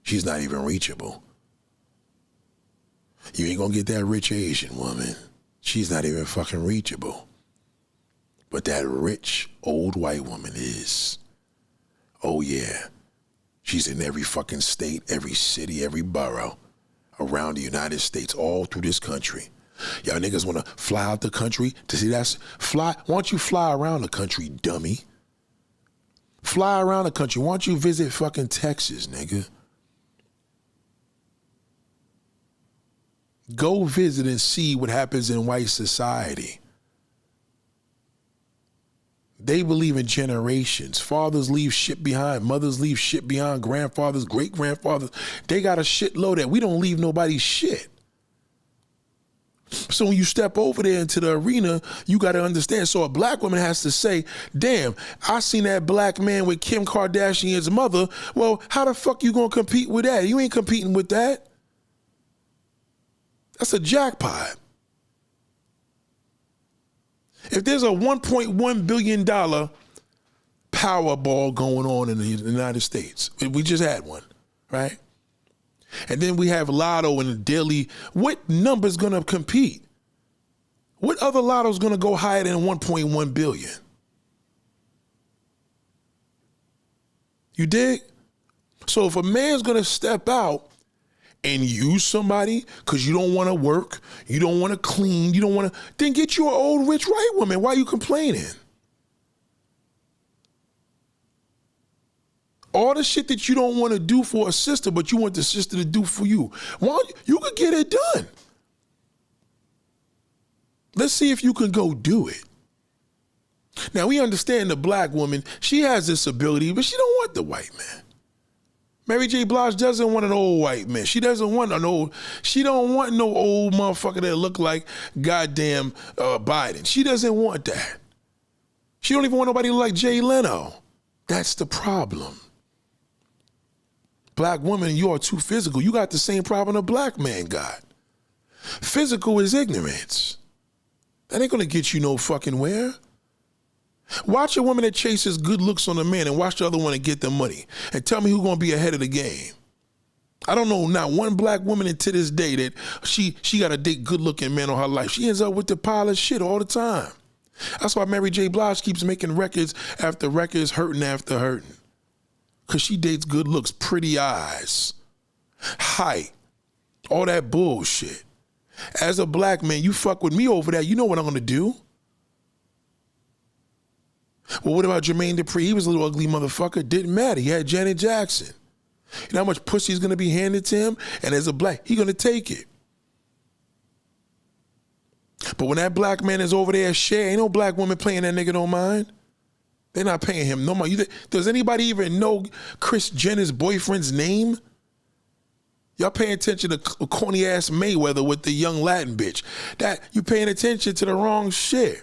She's not even reachable. You ain't gonna get that rich Asian woman. She's not even fucking reachable. But that rich old white woman is. Oh yeah. She's in every fucking state, every city, every borough around the United States, all through this country. Y'all niggas wanna fly out the country to see why don't you fly around the country, dummy? Fly around the country. Why don't you visit fucking Texas, nigga? Go visit and see what happens in white society. They believe in generations. Fathers leave shit behind. Mothers leave shit behind. Grandfathers, great-grandfathers. They got a shitload that we don't leave nobody's shit. So when you step over there into the arena, you got to understand. So a black woman has to say, damn, I seen that black man with Kim Kardashian's mother. Well, how the fuck you going to compete with that? You ain't competing with that. That's a jackpot. If there's a $1.1 billion Powerball going on in the United States, we just had one, right? And then we have Lotto and the Daily. What number's gonna compete What other lotto's gonna go higher than 1.1 billion? You dig? So if a man's gonna step out and use somebody because you don't want to work, you don't want to clean, you don't want to, then get you an old rich white woman. Why are you complaining? All the shit that you don't want to do for a sister, but you want the sister to do for you. Well, you could get it done. Let's see if you can go do it. Now, we understand the black woman, she has this ability, but she don't want the white man. Mary J. Blige doesn't want an old white man. She doesn't want she don't want no old motherfucker that look like goddamn Biden. She doesn't want that. She don't even want nobody like Jay Leno. That's the problem. Black woman, you are too physical. You got the same problem a black man got. Physical is ignorance. That ain't gonna get you no fucking where. Watch a woman that chases good looks on a man and watch the other one and get the money. And tell me who's gonna be ahead of the game. I don't know not one black woman to this day that she got to date good looking men all her life. She ends up with the pile of shit all the time. That's why Mary J. Blige keeps making records after records, hurting after hurting. Cause she dates good looks, pretty eyes, height, all that bullshit. As a black man, you fuck with me over that, you know what I'm gonna do. Well, what about Jermaine Dupri? He was a little ugly motherfucker. Didn't matter. He had Janet Jackson. You know how much pussy is going to be handed to him? And as a black, he going to take it. But when that black man is over there, ain't no black woman playing that nigga no mind. They're not paying him no mind. Does anybody even know Kris Jenner's boyfriend's name? Y'all paying attention to corny ass Mayweather with the young Latin bitch. That you paying attention to the wrong shit.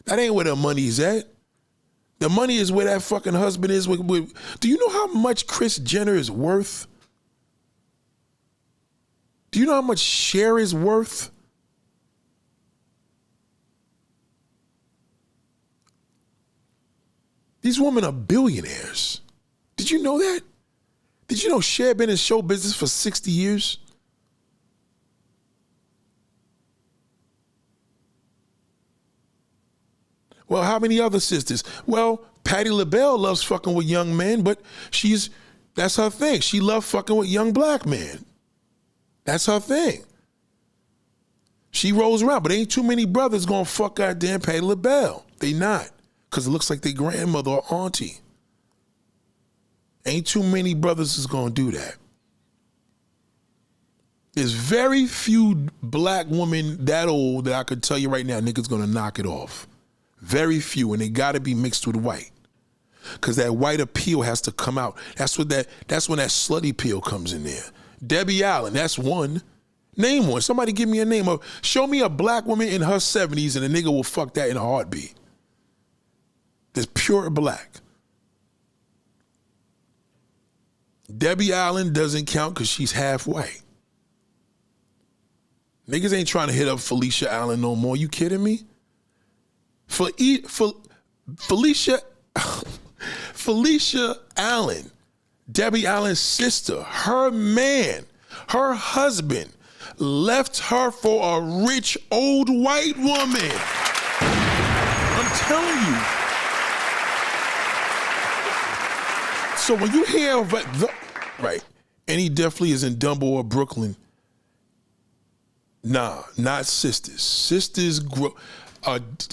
That ain't where the money's at. The money is where that fucking husband is with. Do you know how much Kris Jenner is worth? Do you know how much Cher is worth? These women are billionaires. Did you know that? Did you know Cher been in show business for 60 years? Well, how many other sisters? Well, Patti LaBelle loves fucking with young men, but that's her thing. She loves fucking with young black men. That's her thing. She rolls around, but ain't too many brothers gonna fuck goddamn Patti LaBelle. They not, because it looks like their grandmother or auntie. Ain't too many brothers is gonna do that. There's very few black women that old that I could tell you right now, niggas gonna knock it off. Very few, and they gotta be mixed with white. Cause that white appeal has to come out. That's when that slutty appeal comes in there. Debbie Allen, that's one. Name one. Somebody give me a name. Show me a black woman in her 70s and a nigga will fuck that in a heartbeat. That's pure black. Debbie Allen doesn't count because she's half white. Niggas ain't trying to hit up Felicia Allen no more. You kidding me? Felicia Allen, Debbie Allen's sister, her man, her husband, left her for a rich old white woman. I'm telling you. So when you hear right, and he definitely is in Dumbo or Brooklyn. Nah, not sisters. Sisters grow.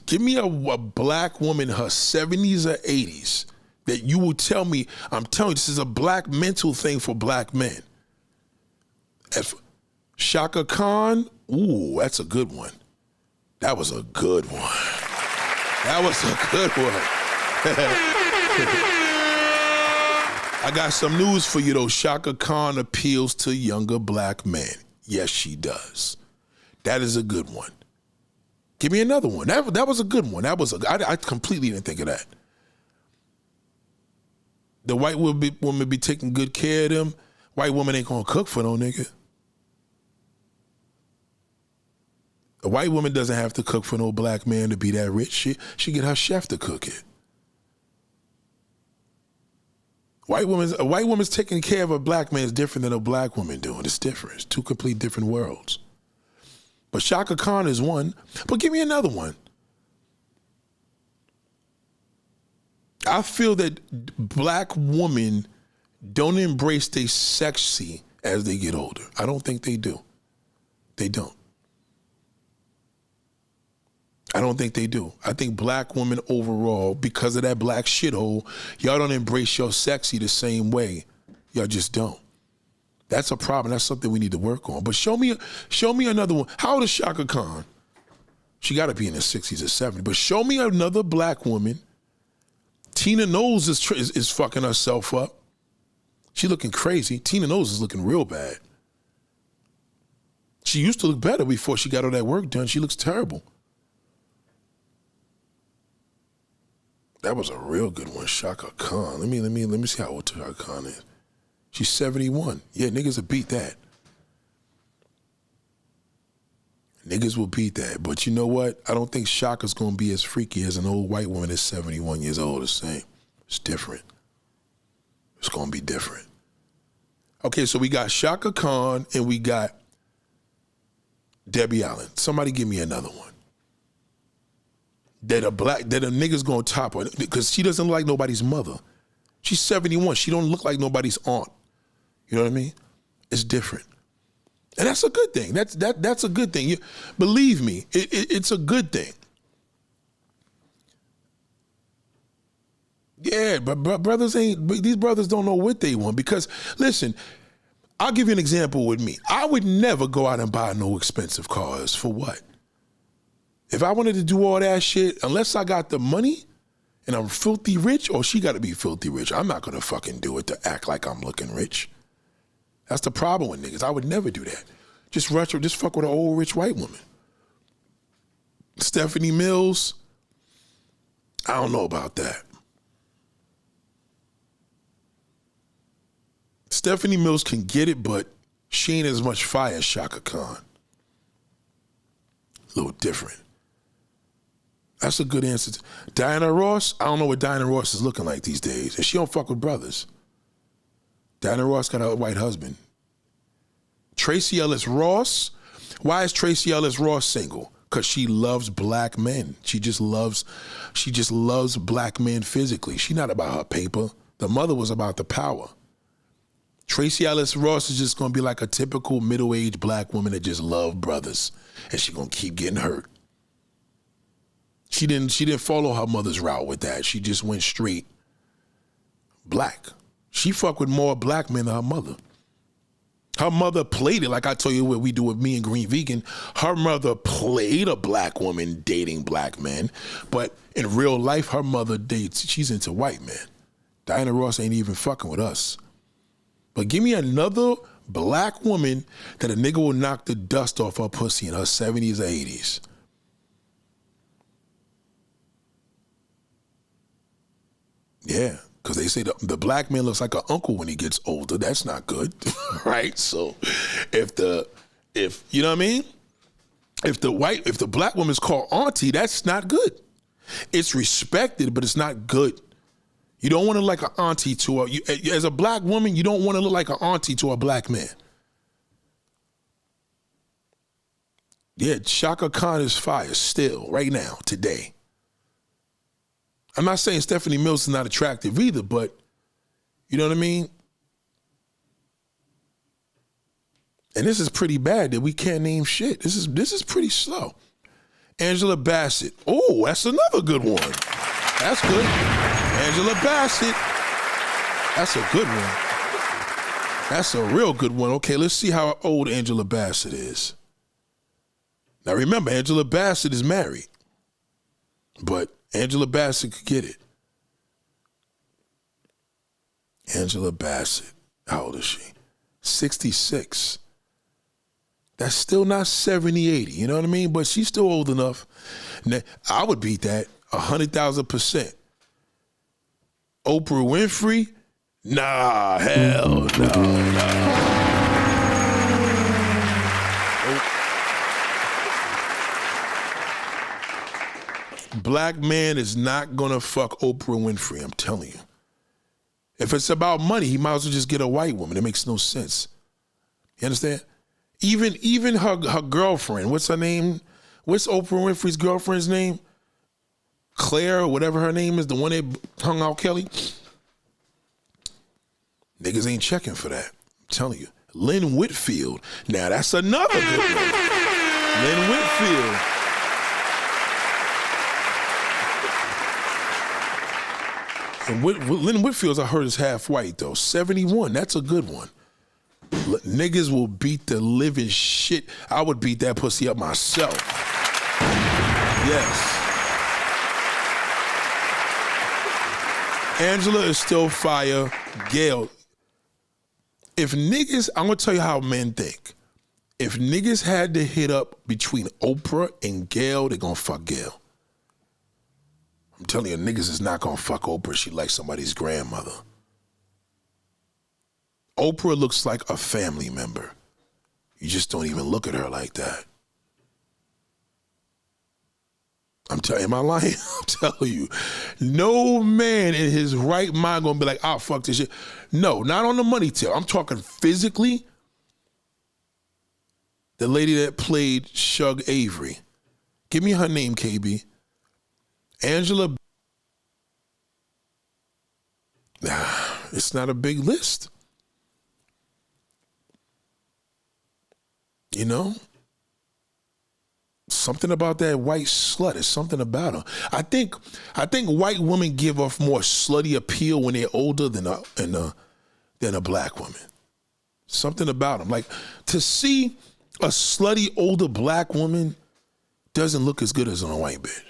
Give me a black woman in her 70s or 80s that you will tell me, I'm telling you, this is a black mental thing for black men. Shaka Khan, ooh, that's a good one. That was a good one. That was a good one. I got some news for you though. Shaka Khan appeals to younger black men. Yes, she does. That is a good one. Give me another one. That was a good one. I completely didn't think of that. The white woman be taking good care of them. White woman ain't gonna cook for no nigga. A white woman doesn't have to cook for no black man to be that rich. She get her chef to cook it. A white woman's taking care of a black man is different than a black woman doing. It's different. It's two complete different worlds. But Shaka Khan is one. But give me another one. I feel that black women don't embrace their sexy as they get older. I don't think they do. They don't. I don't think they do. I think black women overall, because of that black shithole, y'all don't embrace your sexy the same way. Y'all just don't. That's a problem. That's something we need to work on. But show me another one. How old is Shaka Khan? She got to be in the 60s or 70s. But show me another black woman. Tina Knowles is fucking herself up. She looking crazy. Tina Knowles is looking real bad. She used to look better before she got all that work done. She looks terrible. That was a real good one, Shaka Khan. Let me see how old Shaka Khan is. She's 71. Yeah, niggas will beat that. Niggas will beat that. But you know what? I don't think Shaka's gonna be as freaky as an old white woman that's 71 years old. The same. It's different. It's gonna be different. Okay, so we got Shaka Khan and we got Debbie Allen. Somebody give me another one. That a nigga's gonna top her because she doesn't look like nobody's mother. She's 71. She don't look like nobody's aunt. You know what I mean? It's different. And that's a good thing. That's a good thing. Believe me, it's a good thing. Yeah, but these brothers don't know what they want because, listen, I'll give you an example with me. I would never go out and buy no expensive cars. For what? If I wanted to do all that shit, unless I got the money and I'm filthy rich, or she got to be filthy rich, I'm not going to fucking do it to act like I'm looking rich. That's the problem with niggas. I would never do that. Just fuck with an old rich white woman. Stephanie Mills, I don't know about that. Stephanie Mills can get it, but she ain't as much fire as Shaka Khan. A little different. That's a good answer. Diana Ross, I don't know what Diana Ross is looking like these days. And she don't fuck with brothers. Diana Ross got a white husband. Tracy Ellis Ross, why is Tracy Ellis Ross single? Because she loves black men. She just loves black men physically. She not about her paper. The mother was about the power. Tracy Ellis Ross is just gonna be like a typical middle-aged black woman that just love brothers. And she gonna keep getting hurt. She didn't follow her mother's route with that. She just went straight black. She fucked with more black men than her mother. Her mother played it, like I told you what we do with me and Green Vegan. Her mother played a black woman dating black men, but in real life, her mother she's into white men. Diana Ross ain't even fucking with us. But give me another black woman that a nigga will knock the dust off her pussy in her 70s or 80s. Yeah, because they say the black man looks like an uncle when he gets older. That's not good, right? So if you know what I mean? If the black woman's called Auntie, that's not good. It's respected, but it's not good. You don't want to look like an auntie to as a black woman, you don't want to look like an auntie to a black man. Yeah, Shaka Khan is fire still, right now, today. I'm not saying Stephanie Mills is not attractive either, but you know what I mean? And this is pretty bad that we can't name shit. This is pretty slow. Angela Bassett. Oh, that's another good one. That's good. Angela Bassett. That's a good one. That's a real good one. Okay, let's see how old Angela Bassett is. Now remember, Angela Bassett is married, but Angela Bassett could get it. Angela Bassett, how old is she? 66. That's still not 70, 80, you know what I mean? But she's still old enough. Now, I would beat that 100,000%. Oprah Winfrey? Nah, hell no. Black man is not gonna fuck Oprah Winfrey, I'm telling you. If it's about money, he might as well just get a white woman. It makes no sense. You understand? Even her girlfriend, what's her name? What's Oprah Winfrey's girlfriend's name? Claire, or whatever her name is, the one that hung out Kelly. Niggas ain't checking for that. I'm telling you. Lynn Whitfield. Now that's another good one. Lynn Whitfield. And Lynn Whitfield's, I heard, is half white though. 71. That's a good one. Niggas will beat the living shit. I would beat that pussy up myself. Yes. Angela is still fire. Gail. If niggas, I'm gonna tell you how men think. If niggas had to hit up between Oprah and Gail, they're gonna fuck Gail. I'm telling you, niggas is not gonna fuck Oprah. She like somebody's grandmother. Oprah looks like a family member. You just don't even look at her like that. I'm telling you, am I lying? I'm telling you, no man in his right mind gonna be like, "I'll fuck this shit." No, not on the money tip. I'm talking physically. The lady that played Shug Avery. Give me her name, KB. Angela. Nah, it's not a big list. You know? Something about that white slut. It's something about her. I think white women give off more slutty appeal when they're older than a black woman. Something about them. Like, to see a slutty older black woman doesn't look as good as on a white bitch.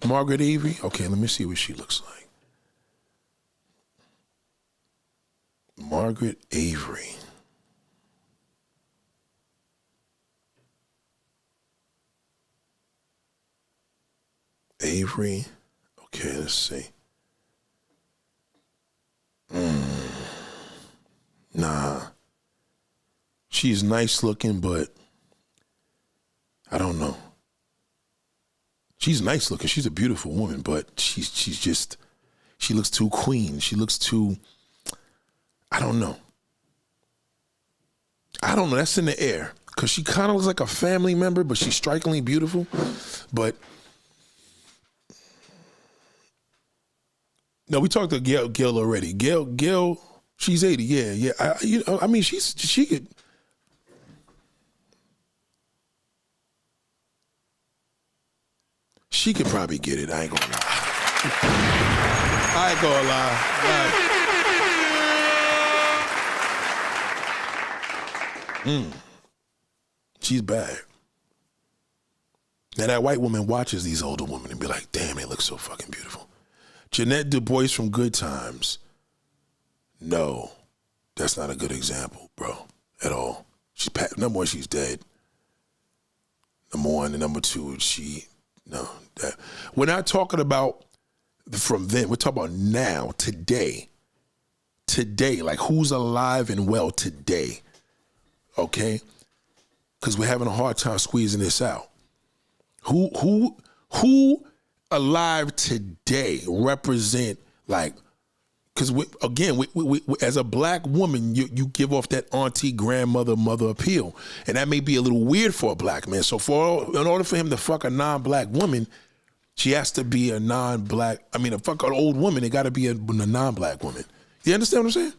Margaret Avery? Okay, let me see what she looks like. Margaret Avery. Avery. Okay, let's see. Nah. She's nice looking, but I don't know. She's nice looking. She's a beautiful woman, but she looks too queen. She looks too, I don't know. That's in the air. Because she kind of looks like a family member, but she's strikingly beautiful. But no, we talked to Gail already. Gail, she's 80. Yeah. I mean, she could. She could probably get it. I ain't gonna lie. I ain't gonna lie. She's bad. Now that white woman watches these older women and be like, damn, they look so fucking beautiful. Jeanette Du Bois from Good Times. No, that's not a good example, bro, at all. Number one, she's dead. Number one, and number two, we're not talking about from then. We're talking about now, today. Today, like who's alive and well today, okay? Because we're having a hard time squeezing this out. Who alive today represent, like, because again, we, as a black woman, you give off that auntie, grandmother, mother appeal. And that may be a little weird for a black man. So in order for him to fuck a non-black woman, she has to be a non-black, fuck an old woman, it gotta be a non-black woman. You understand what I'm saying?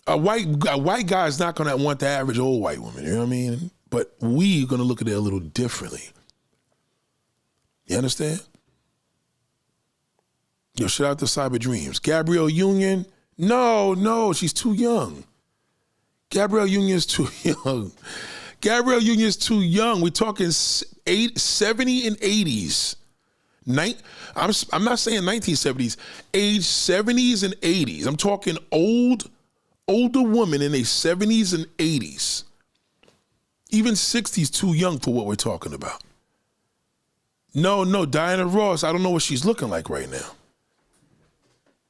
A white guy is not gonna want the average old white woman, you know what I mean? But we gonna look at it a little differently. You understand? Yo, shout out to Cyber Dreams. Gabrielle Union, no, she's too young. Gabrielle Union's too young. Gabrielle Union's too young. We're talking 70 and 80s. I'm not saying 1970s, age 70s and 80s. I'm talking older women in their 70s and 80s. Even 60s too young for what we're talking about. No, Diana Ross, I don't know what she's looking like right now.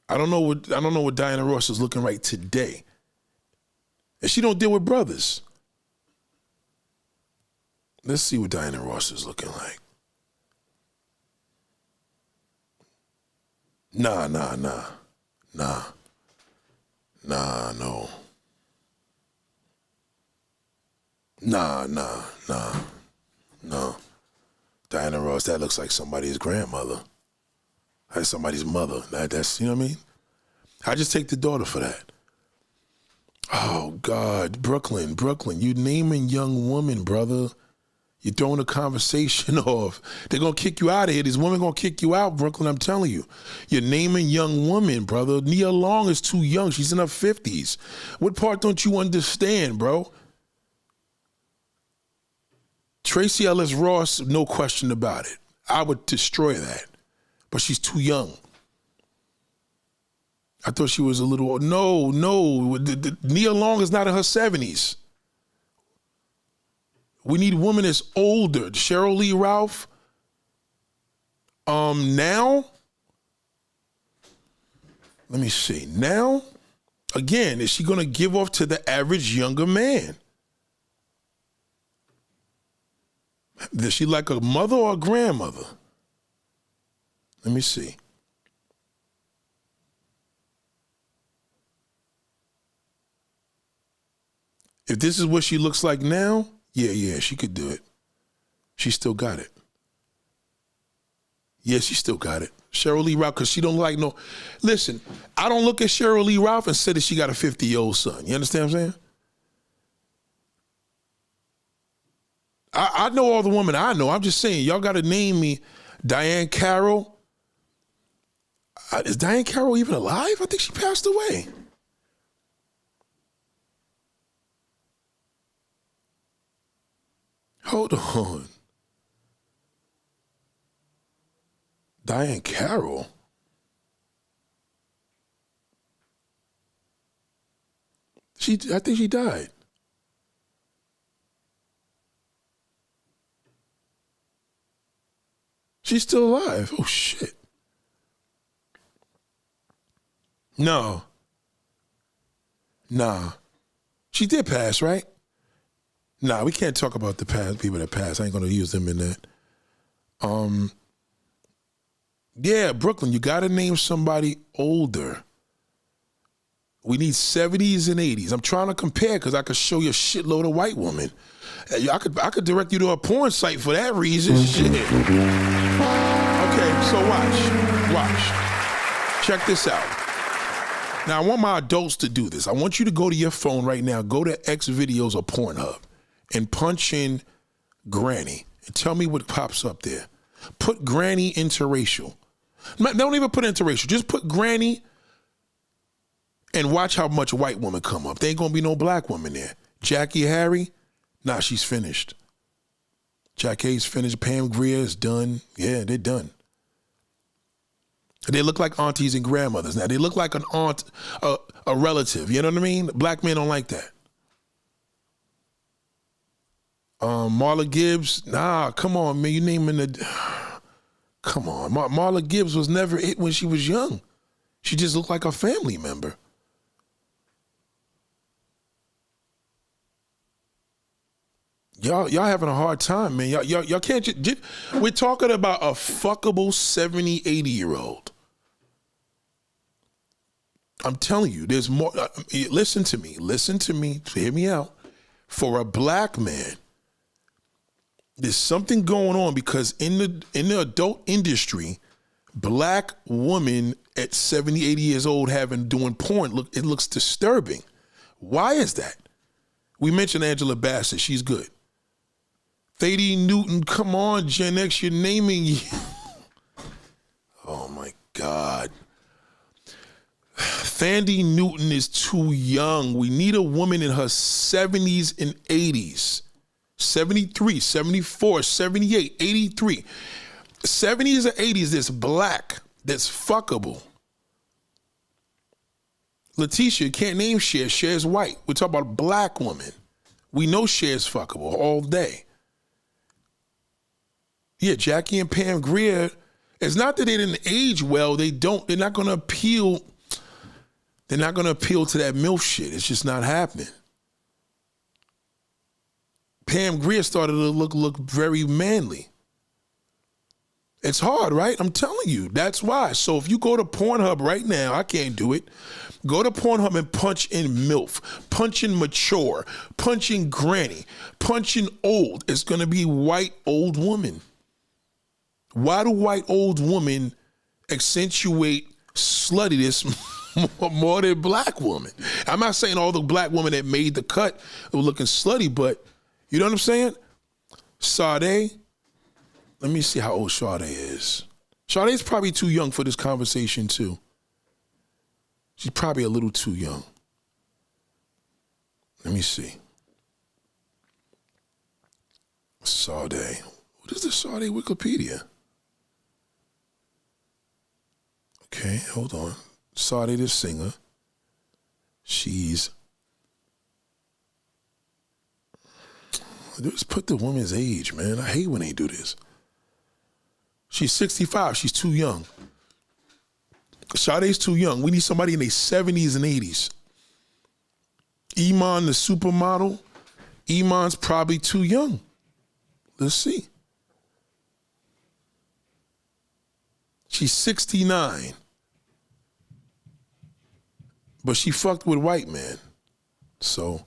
I don't know what Diana Ross is looking like today. And she don't deal with brothers. Let's see what Diana Ross is looking like. Nah, no. Nah. No. Diana Ross, that looks like somebody's grandmother. That's somebody's mother. That's, you know what I mean? I just take the daughter for that. Oh, God. Brooklyn. You naming young woman, brother. You're throwing the conversation off. They're going to kick you out of here. These women going to kick you out, Brooklyn, I'm telling you. You're naming young woman, brother. Nia Long is too young. She's in her 50s. What part don't you understand, bro? Tracy Ellis Ross, no question about it. I would destroy that. But she's too young. I thought she was a little, no. Nia Long is not in her 70s. We need women that's older. Cheryl Lee Ralph. Now, let me see. Now, again, is she going to give off to the average younger man? Is she like a mother or a grandmother? Let me see. If this is what she looks like now, yeah, she could do it. She still got it. Yeah, she still got it. Cheryl Lee Ralph, because she don't like no... Listen, I don't look at Cheryl Lee Ralph and say that she got a 50-year-old son. You understand what I'm saying? I know all the women I know. I'm just saying, y'all got to name me Diane Carroll. Is Diane Carroll even alive? I think she passed away. Hold on. Diane Carroll? I think she died. She's still alive. Oh, shit. No. Nah. She did pass, right? Nah, we can't talk about the past, people that passed. I ain't going to use them in that. Yeah, Brooklyn, you got to name somebody older. We need 70s and 80s. I'm trying to compare because I could show you a shitload of white women. I could direct you to a porn site for that reason. Shit. Okay, so watch. Check this out. Now, I want my adults to do this. I want you to go to your phone right now, go to X videos or Pornhub and punch in granny and tell me what pops up there. Put granny interracial. Don't even put interracial. Just put granny and watch how much white woman come up. There ain't gonna be no black woman there. Jackie Harry, nah, she's finished. Jackie's finished. Pam Grier is done. Yeah, they're done. They look like aunties and grandmothers now. They look like an aunt, a relative. You know what I mean? Black men don't like that. Marla Gibbs, nah, come on, man. You naming the... Come on. Marla Gibbs was never it when she was young. She just looked like a family member. Y'all having a hard time, man. Y'all can't just... We're talking about a fuckable 70, 80-year-old. I'm telling you, there's more. Listen to me, hear me out. For a black man, there's something going on because in the adult industry, black women at 70, 80 years old doing porn, it looks disturbing. Why is that? We mentioned Angela Bassett, she's good. Thady Newton, come on, Gen X, you're naming... Oh my God. Thandi Newton is too young. We need a woman in her 70s and 80s. 73, 74, 78, 83. 70s or 80s that's black, that's fuckable. Letitia, you can't name Cher. Cher's white. We're talking about a black woman. We know Cher's fuckable all day. Yeah, Jackie and Pam Grier, it's not that they didn't age well. They're not going to appeal. They're not going to appeal to that MILF shit. It's just not happening. Pam Grier started to look very manly. It's hard, right? I'm telling you. That's why. So if you go to Pornhub right now, I can't do it. Go to Pornhub and punch in MILF, punch in mature, punch in granny, punch in old. It's going to be white old woman. Why do white old women accentuate sluttiness more than black women? I'm not saying all the black women that made the cut were looking slutty, but you know what I'm saying? Sade, let me see how old Sade is. Sade's probably too young for this conversation too. She's probably a little too young. Let me see. Sade. What is the Sade Wikipedia? Okay, hold on. Sade, the singer. She's... Just put the woman's age, man. I hate when they do this. She's 65. She's too young. Sade's too young. We need somebody in their 70s and 80s. Iman, the supermodel. Iman's probably too young. Let's see. She's 69. But she fucked with Whyte, man. So,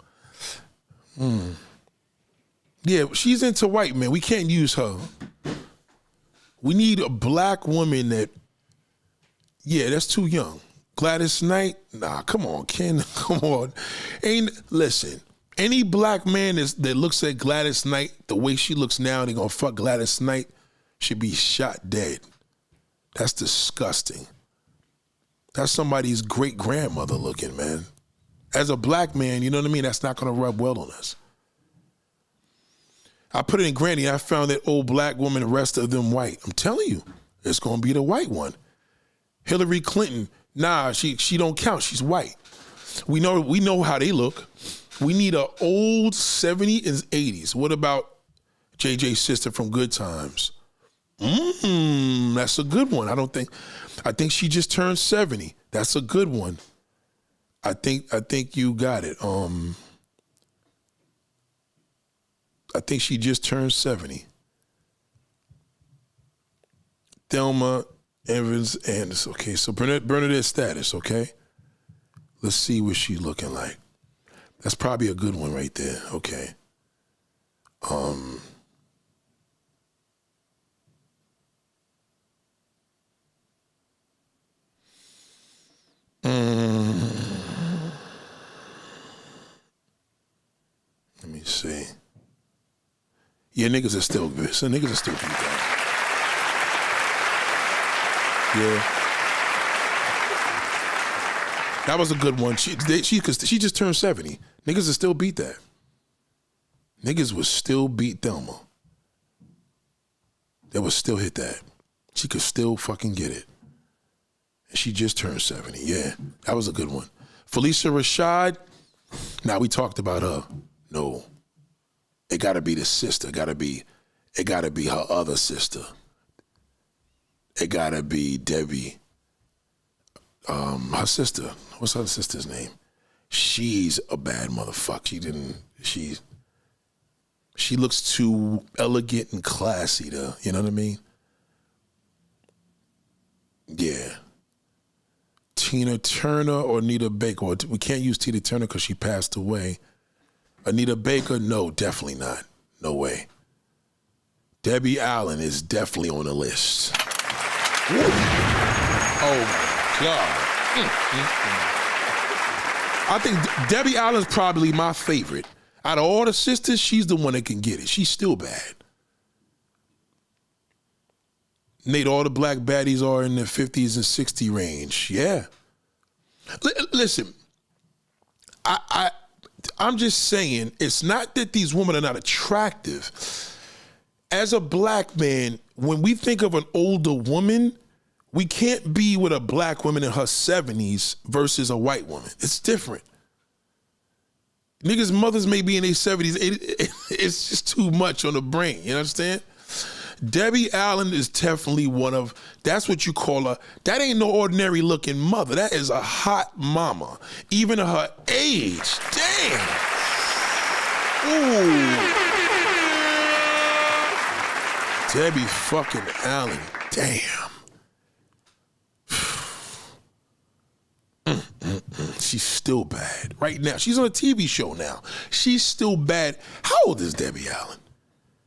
yeah, she's into Whyte, man. We can't use her. We need a black woman that, yeah, that's too young. Gladys Knight? Nah, come on, Ken. Come on. Listen, any black man that looks at Gladys Knight the way she looks now, they gonna fuck Gladys Knight, should be shot dead. That's disgusting. That's somebody's great-grandmother looking, man. As a black man, you know what I mean? That's not gonna rub well on us. I put it in Granny, I found that old black woman, the rest of them white. I'm telling you, it's gonna be the white one. Hillary Clinton, nah, she don't count, she's white. We know how they look. We need an old 70s and 80s. What about JJ's sister from Good Times? That's a good one. I think she just turned 70. That's a good one. I think you got it. I think she just turned 70. Thelma Evans Anderson. Okay, so Bernadette Status, okay? Let's see what she's looking like. That's probably a good one right there, okay. Let me see. Yeah, niggas are still beat that. Yeah. That was a good one. She just turned 70. Niggas will still beat that. Niggas would still beat Thelma. They would still hit that. She could still fucking get it. And she just turned 70. Yeah, that was a good one. Felicia Rashad. Now we talked about her. No. It gotta be the sister. It gotta be her other sister. It gotta be Debbie. Her sister. What's her sister's name? She's a bad motherfucker. She looks too elegant and classy to, you know what I mean? Yeah. Tina Turner or Anita Baker. We can't use Tina Turner because she passed away. Anita Baker, no, definitely not. No way. Debbie Allen is definitely on the list. Woo. Oh my God. I think Debbie Allen's probably my favorite. Out of all the sisters, she's the one that can get it. She's still bad. Nate, all the black baddies are in the 50s and 60 range. Yeah. Listen, I'm just saying, it's not that these women are not attractive. As a black man, when we think of an older woman, we can't be with a black woman in her 70s versus a white woman. It's different. Niggas' mothers may be in their 70s. It's just too much on the brain. You understand? Debbie Allen is definitely that's what you call her. That ain't no ordinary looking mother. That is a hot mama. Even at her age. Damn. Ooh. Debbie fucking Allen. damn. She's still bad. Right now, she's on a TV show now. She's still bad. How old is Debbie Allen?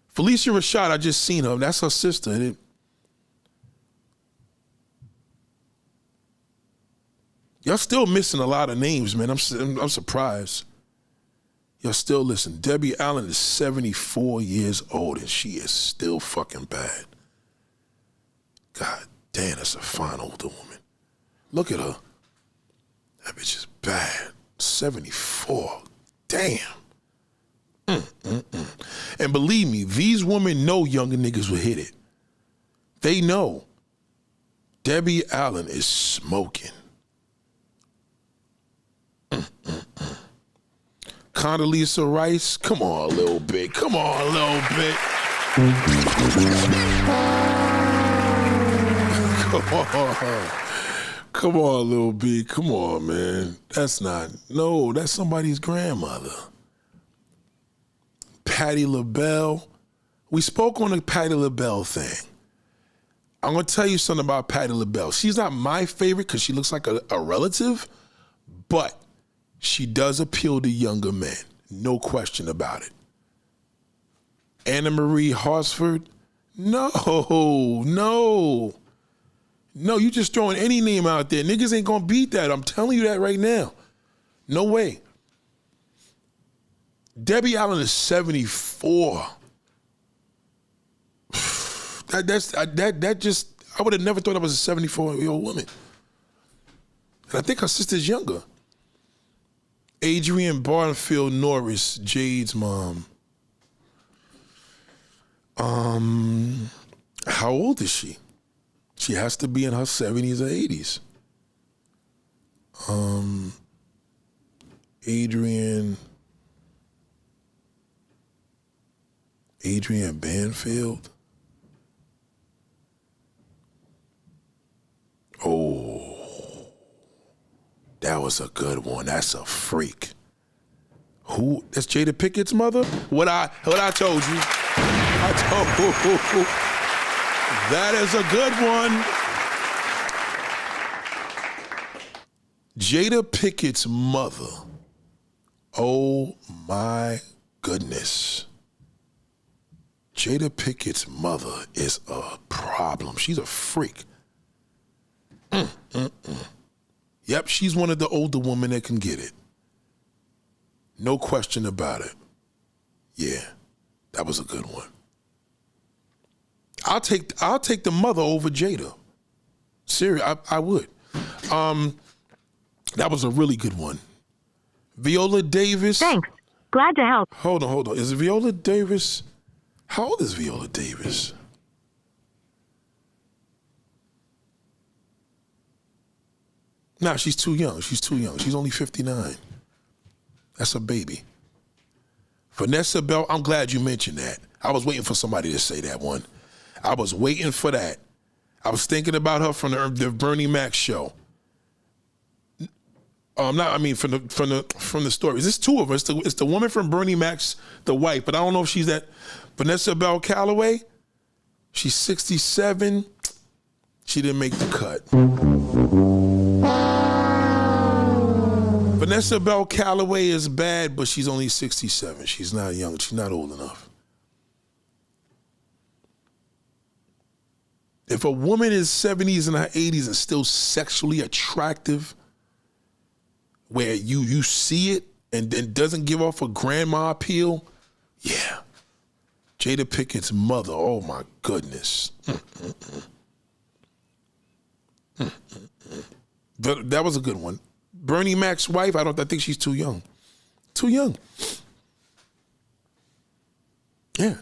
Felicia Rashad, I just seen her. That's her sister. Y'all still missing a lot of names, man. I'm surprised. Y'all still listen. Debbie Allen is 74 years old and she is still fucking bad. God damn, that's a fine older woman. Look at her. That bitch is bad. 74. Damn. And believe me, these women know younger niggas will hit it. They know. Debbie Allen is smoking. Condoleezza Rice, come on a little bit. Come on a little bit. Come on. Come on, little B. Come on, man. That's somebody's grandmother. Patti LaBelle. We spoke on the Patti LaBelle thing. I'm going to tell you something about Patti LaBelle. She's not my favorite because she looks like a relative, but she does appeal to younger men. No question about it. Anna Marie Horsford? No. No, you just throwing any name out there. Niggas ain't gonna beat that. I'm telling you that right now. No way. Debbie Allen is 74. I would have never thought I was a 74-year-old woman. And I think her sister's younger. Adrienne Barfield Norris, Jade's mom. How old is she? She has to be in her 70s or 80s. Adrienne Banfield. Oh, that was a good one. That's a freak. Who? That's Jada Pickett's mother? What I told you. That is a good one. Jada Pickett's mother. Oh my goodness. Jada Pickett's mother is a problem. She's a freak. Yep, she's one of the older women that can get it. No question about it. Yeah, that was a good one. I'll take the mother over Jada. Seriously, I would. That was a really good one. Viola Davis. Thanks. Glad to help. Hold on. Is Viola Davis? How old is Viola Davis? Nah, she's too young. She's only 59. That's a baby. Vanessa Bell, I'm glad you mentioned that. I was waiting for somebody to say that one. I was waiting for that. I was thinking about her from the Bernie Mac show. From the stories. There's two of us. It's the woman from Bernie Mac's, the wife, but I don't know if she's that. Vanessa Bell Calloway. She's 67. She didn't make the cut. Vanessa Bell Calloway is bad, but she's only 67. She's not young. She's not old enough. If a woman is 70s and her 80s and still sexually attractive, where you see it and doesn't give off a grandma appeal, yeah. Jada Pickett's mother, oh my goodness. That was a good one. Bernie Mac's wife, I think she's too young. Too young. Yeah.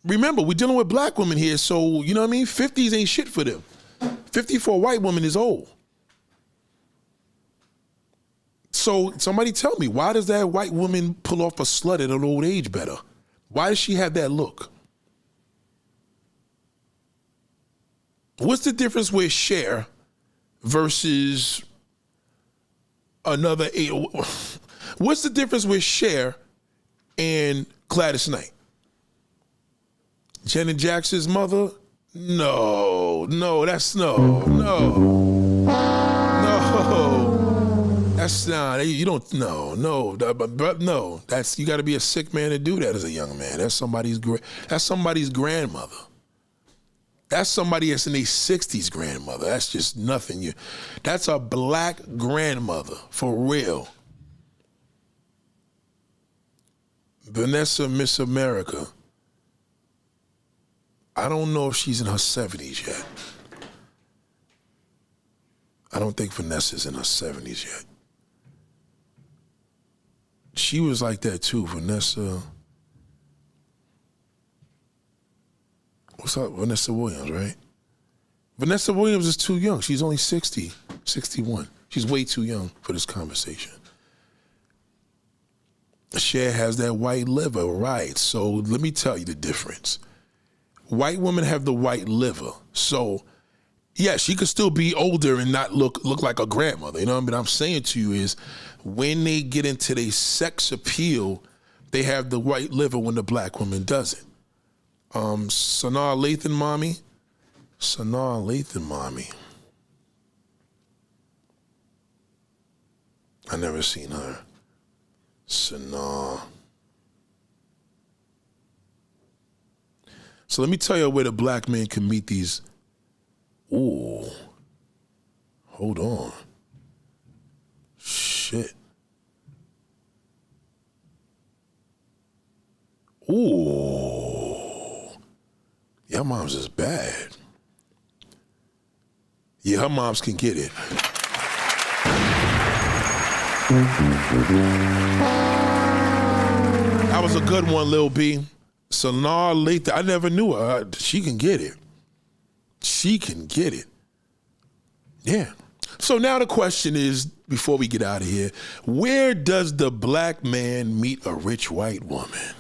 Remember, we're dealing with black women here, so, you know what I mean? 50s ain't shit for them. 50 for a white woman is old. So somebody tell me, why does that white woman pull off a slut at an old age better? Why does she have that look? What's the difference with Cher versus another eight? What's the difference with Cher and Gladys Knight? Janet Jackson's mother? No. no, that's no. That's not, you don't, no, but no. That's, you got to be a sick man to do that as a young man. That's somebody's grandmother. That's somebody that's in their 60s grandmother. That's just nothing. That's a black grandmother, for real. Vanessa Miss America. I don't know if she's in her 70s yet. I don't think Vanessa's in her 70s yet. She was like that too, Vanessa. What's up, Vanessa Williams, right? Vanessa Williams is too young. She's only 60, 61. She's way too young for this conversation. Cher has that white liver, right? So let me tell you the difference. White women have the white liver. So, yeah, she could still be older and not look like a grandmother. You know what I mean? What I'm saying to you is when they get into their sex appeal, they have the white liver when the black woman doesn't. Sanaa Lathan mommy. I never seen her. Sanaa. So let me tell you where the black man can meet these. Ooh. Hold on. Shit. Ooh. Your mom's is bad. Yeah, her moms can get it. That was a good one, Lil B. Sanaa Lathan, I never knew her. She can get it. She can get it. Yeah. So now the question is, before we get out of here, where does the black man meet a rich white woman?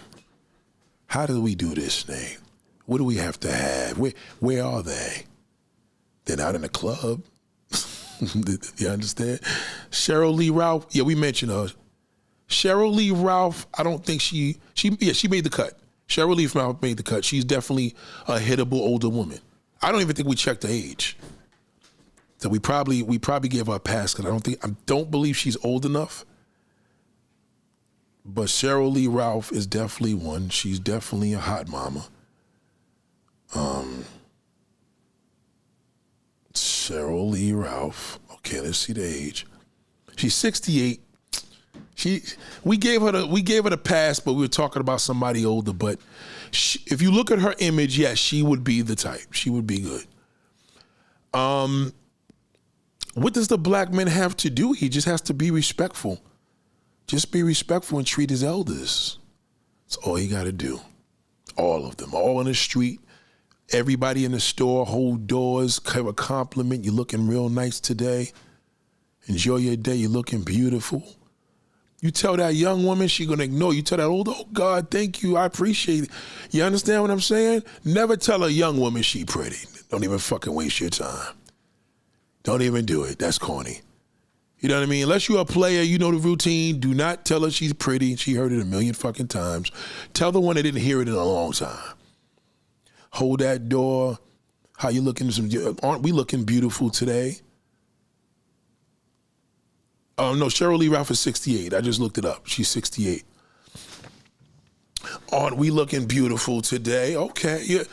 How do we do this thing? What do we have to have? Where are they? They're not in the club. You understand? Cheryl Lee Ralph, yeah, we mentioned her. Cheryl Lee Ralph, I don't think she made the cut. Cheryl Lee Ralph made the cut. She's definitely a hittable older woman. I don't even think we checked the age. So we probably gave her a pass because I don't believe she's old enough. But Cheryl Lee Ralph is definitely one. She's definitely a hot mama. Cheryl Lee Ralph. Okay, let's see the age. She's 68. We gave her the pass, but we were talking about somebody older. But if you look at her image, yes, she would be the type. She would be good. What does the black man have to do? He just has to be respectful. Just be respectful and treat his elders. That's all you got to do. All of them, all in the street. Everybody in the store, hold doors, have a compliment. You're looking real nice today. Enjoy your day. You're looking beautiful. You tell that young woman, she's going to ignore you. Tell that old, oh, God, thank you. I appreciate it. You understand what I'm saying? Never tell a young woman she pretty. Don't even fucking waste your time. Don't even do it. That's corny. You know what I mean? Unless you're a player, you know the routine. Do not tell her she's pretty. She heard it a million fucking times. Tell the one that didn't hear it in a long time. Hold that door. How you looking? Aren't we looking beautiful today? Oh, no, Cheryl Lee Ralph is 68. I just looked it up. She's 68. Aren't we looking beautiful today? Okay. Yeah.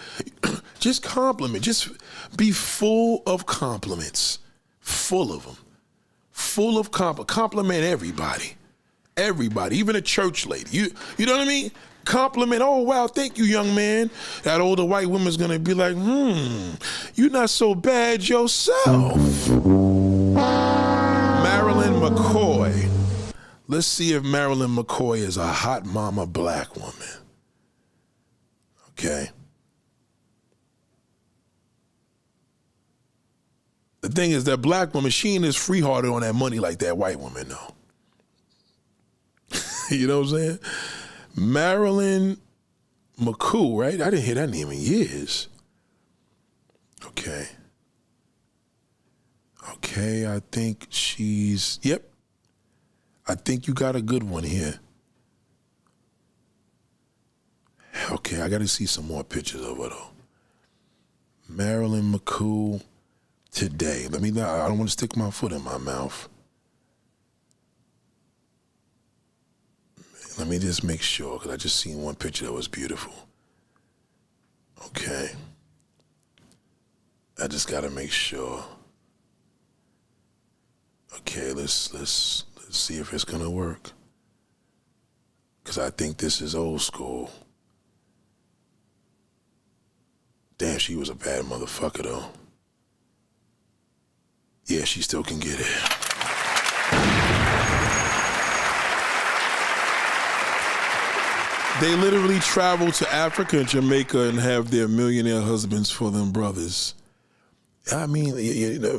Just compliment. Just be full of compliments. Full of them. Full of compliments. Compliment everybody. Everybody. Even a church lady. You know what I mean? Compliment. Oh, wow, thank you, young man. That older white woman's going to be like, you're not so bad yourself. Marilyn McCoy. Let's see if Marilyn McCoy is a hot mama black woman. Okay. The thing is, that black woman, she ain't as free-hearted on that money like that white woman, though. You know what I'm saying? Marilyn McCool, right? I didn't hear that name in years. Okay. Okay, I think she's, yep. I think you got a good one here. Okay, I got to see some more pictures of her, though. Marilyn McCool today. I don't want to stick my foot in my mouth. Let me just make sure, because I just seen one picture that was beautiful. Okay. I just got to make sure. Okay, let's see if it's going to work. Because I think this is old school. Damn, she was a bad motherfucker, though. Yeah, she still can get it. They literally travel to Africa and Jamaica and have their millionaire husbands for them brothers. I mean,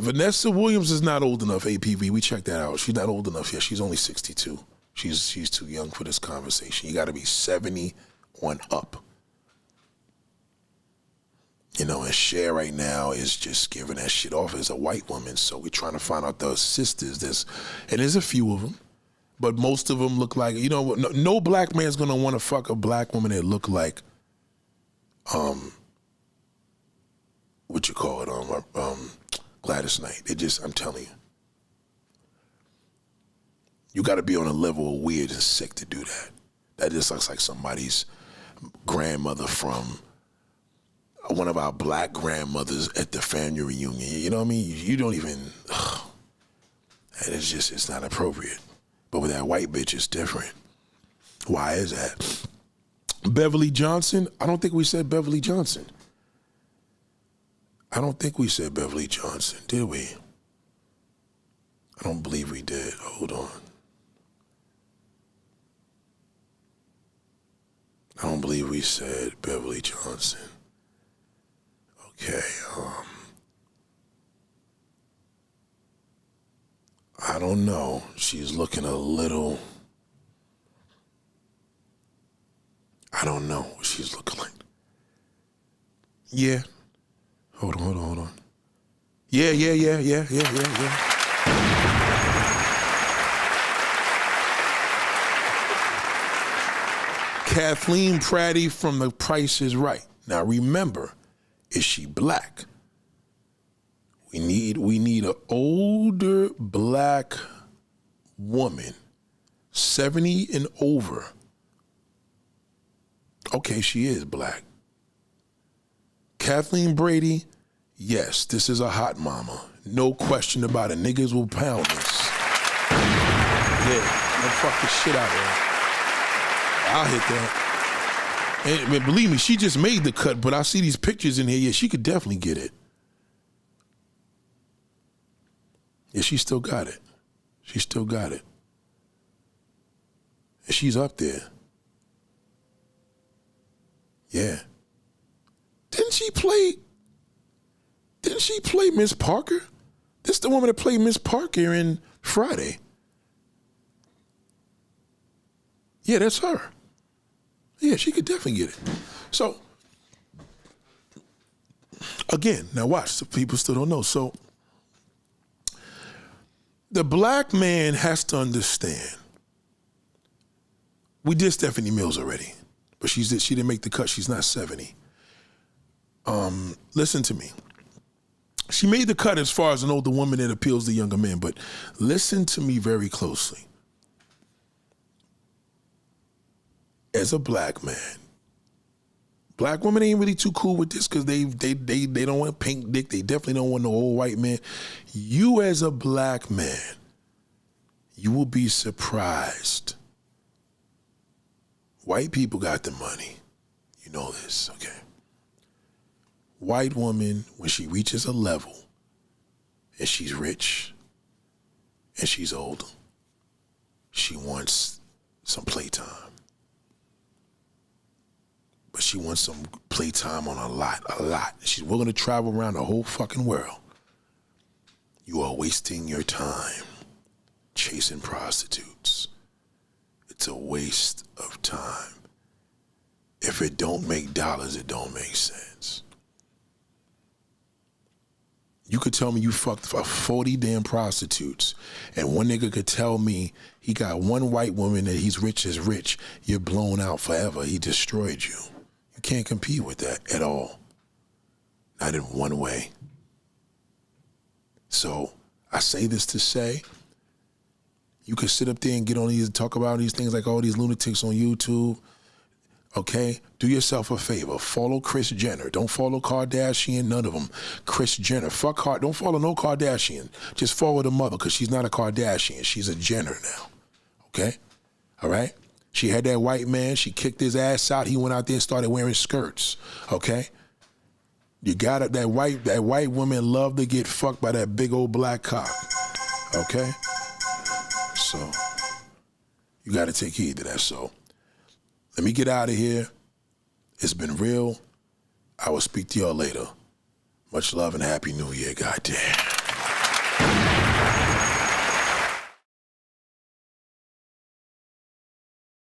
Vanessa Williams is not old enough, APV. We checked that out. She's not old enough yet. She's only 62. She's too young for this conversation. You got to be 70 on up. You know, and Cher right now is just giving that shit off as a white woman. So we're trying to find out the sisters. And there's a few of them, but most of them look like, no black man's gonna want to fuck a black woman that look like, what you call it, Gladys Knight. I'm telling you. You got to be on a level of weird and sick to do that. That just looks like somebody's grandmother from one of our black grandmothers at the family reunion. You know what I mean? You don't even, and it's not appropriate. But with that white bitch, it's different. Why is that? Beverly Johnson? I don't think we said Beverly Johnson. I don't think we said Beverly Johnson, did we? I don't believe we did. Hold on. I don't believe we said Beverly Johnson. Okay, I don't know. She's looking a little, I don't know what she's looking like. Yeah. Hold on. Yeah. Kathleen Pratty from The Price is Right. Now remember, is she black? We need an older black woman, 70 and over. Okay, she is black. Kathleen Brady, yes, this is a hot mama. No question about it. Niggas will pound this. Yeah, don't fuck the shit out of her. I'll hit that. And believe me, she just made the cut, but I see these pictures in here. Yeah, she could definitely get it. Yeah, she still got it. She still got it. And she's up there. Yeah. Didn't she play Miss Parker? This is the woman that played Miss Parker in Friday. Yeah, that's her. Yeah, she could definitely get it. So, again, now watch, so people still don't know. So, the black man has to understand. We did Stephanie Mills already, but she didn't make the cut. She's not 70. Listen to me. She made the cut as far as an older woman that appeals to younger men, but listen to me very closely. As a black man, black women ain't really too cool with this because they don't want pink dick. They definitely don't want no old white man. You as a black man, you will be surprised. White people got the money. You know this, okay? White woman, when she reaches a level and she's rich and she's old, she wants some playtime. But she wants some playtime on a lot. She's willing to travel around the whole fucking world. You are wasting your time chasing prostitutes. It's a waste of time. If it don't make dollars, it don't make sense. You could tell me you fucked 40 damn prostitutes, and one nigga could tell me he got one white woman that he's rich as rich. You're blown out forever. He destroyed you. You can't compete with that at all. not in one way. So I say this to say, you can sit up there and get on these and talk about these things like all these lunatics on YouTube. Okay? Do yourself a favor. Follow Kris Jenner. Don't follow Kardashian, none of them. Kris Jenner. Fuck her. Don't follow no Kardashian. Just follow the mother, because she's not a Kardashian. She's a Jenner now. Okay? All right? She had that white man. She kicked his ass out. He went out there and started wearing skirts. Okay? You got it. That white woman love to get fucked by that big old black cock. Okay? So, you got to take heed to that. So, let me get out of here. It's been real. I will speak to y'all later. Much love and Happy New Year, goddamn.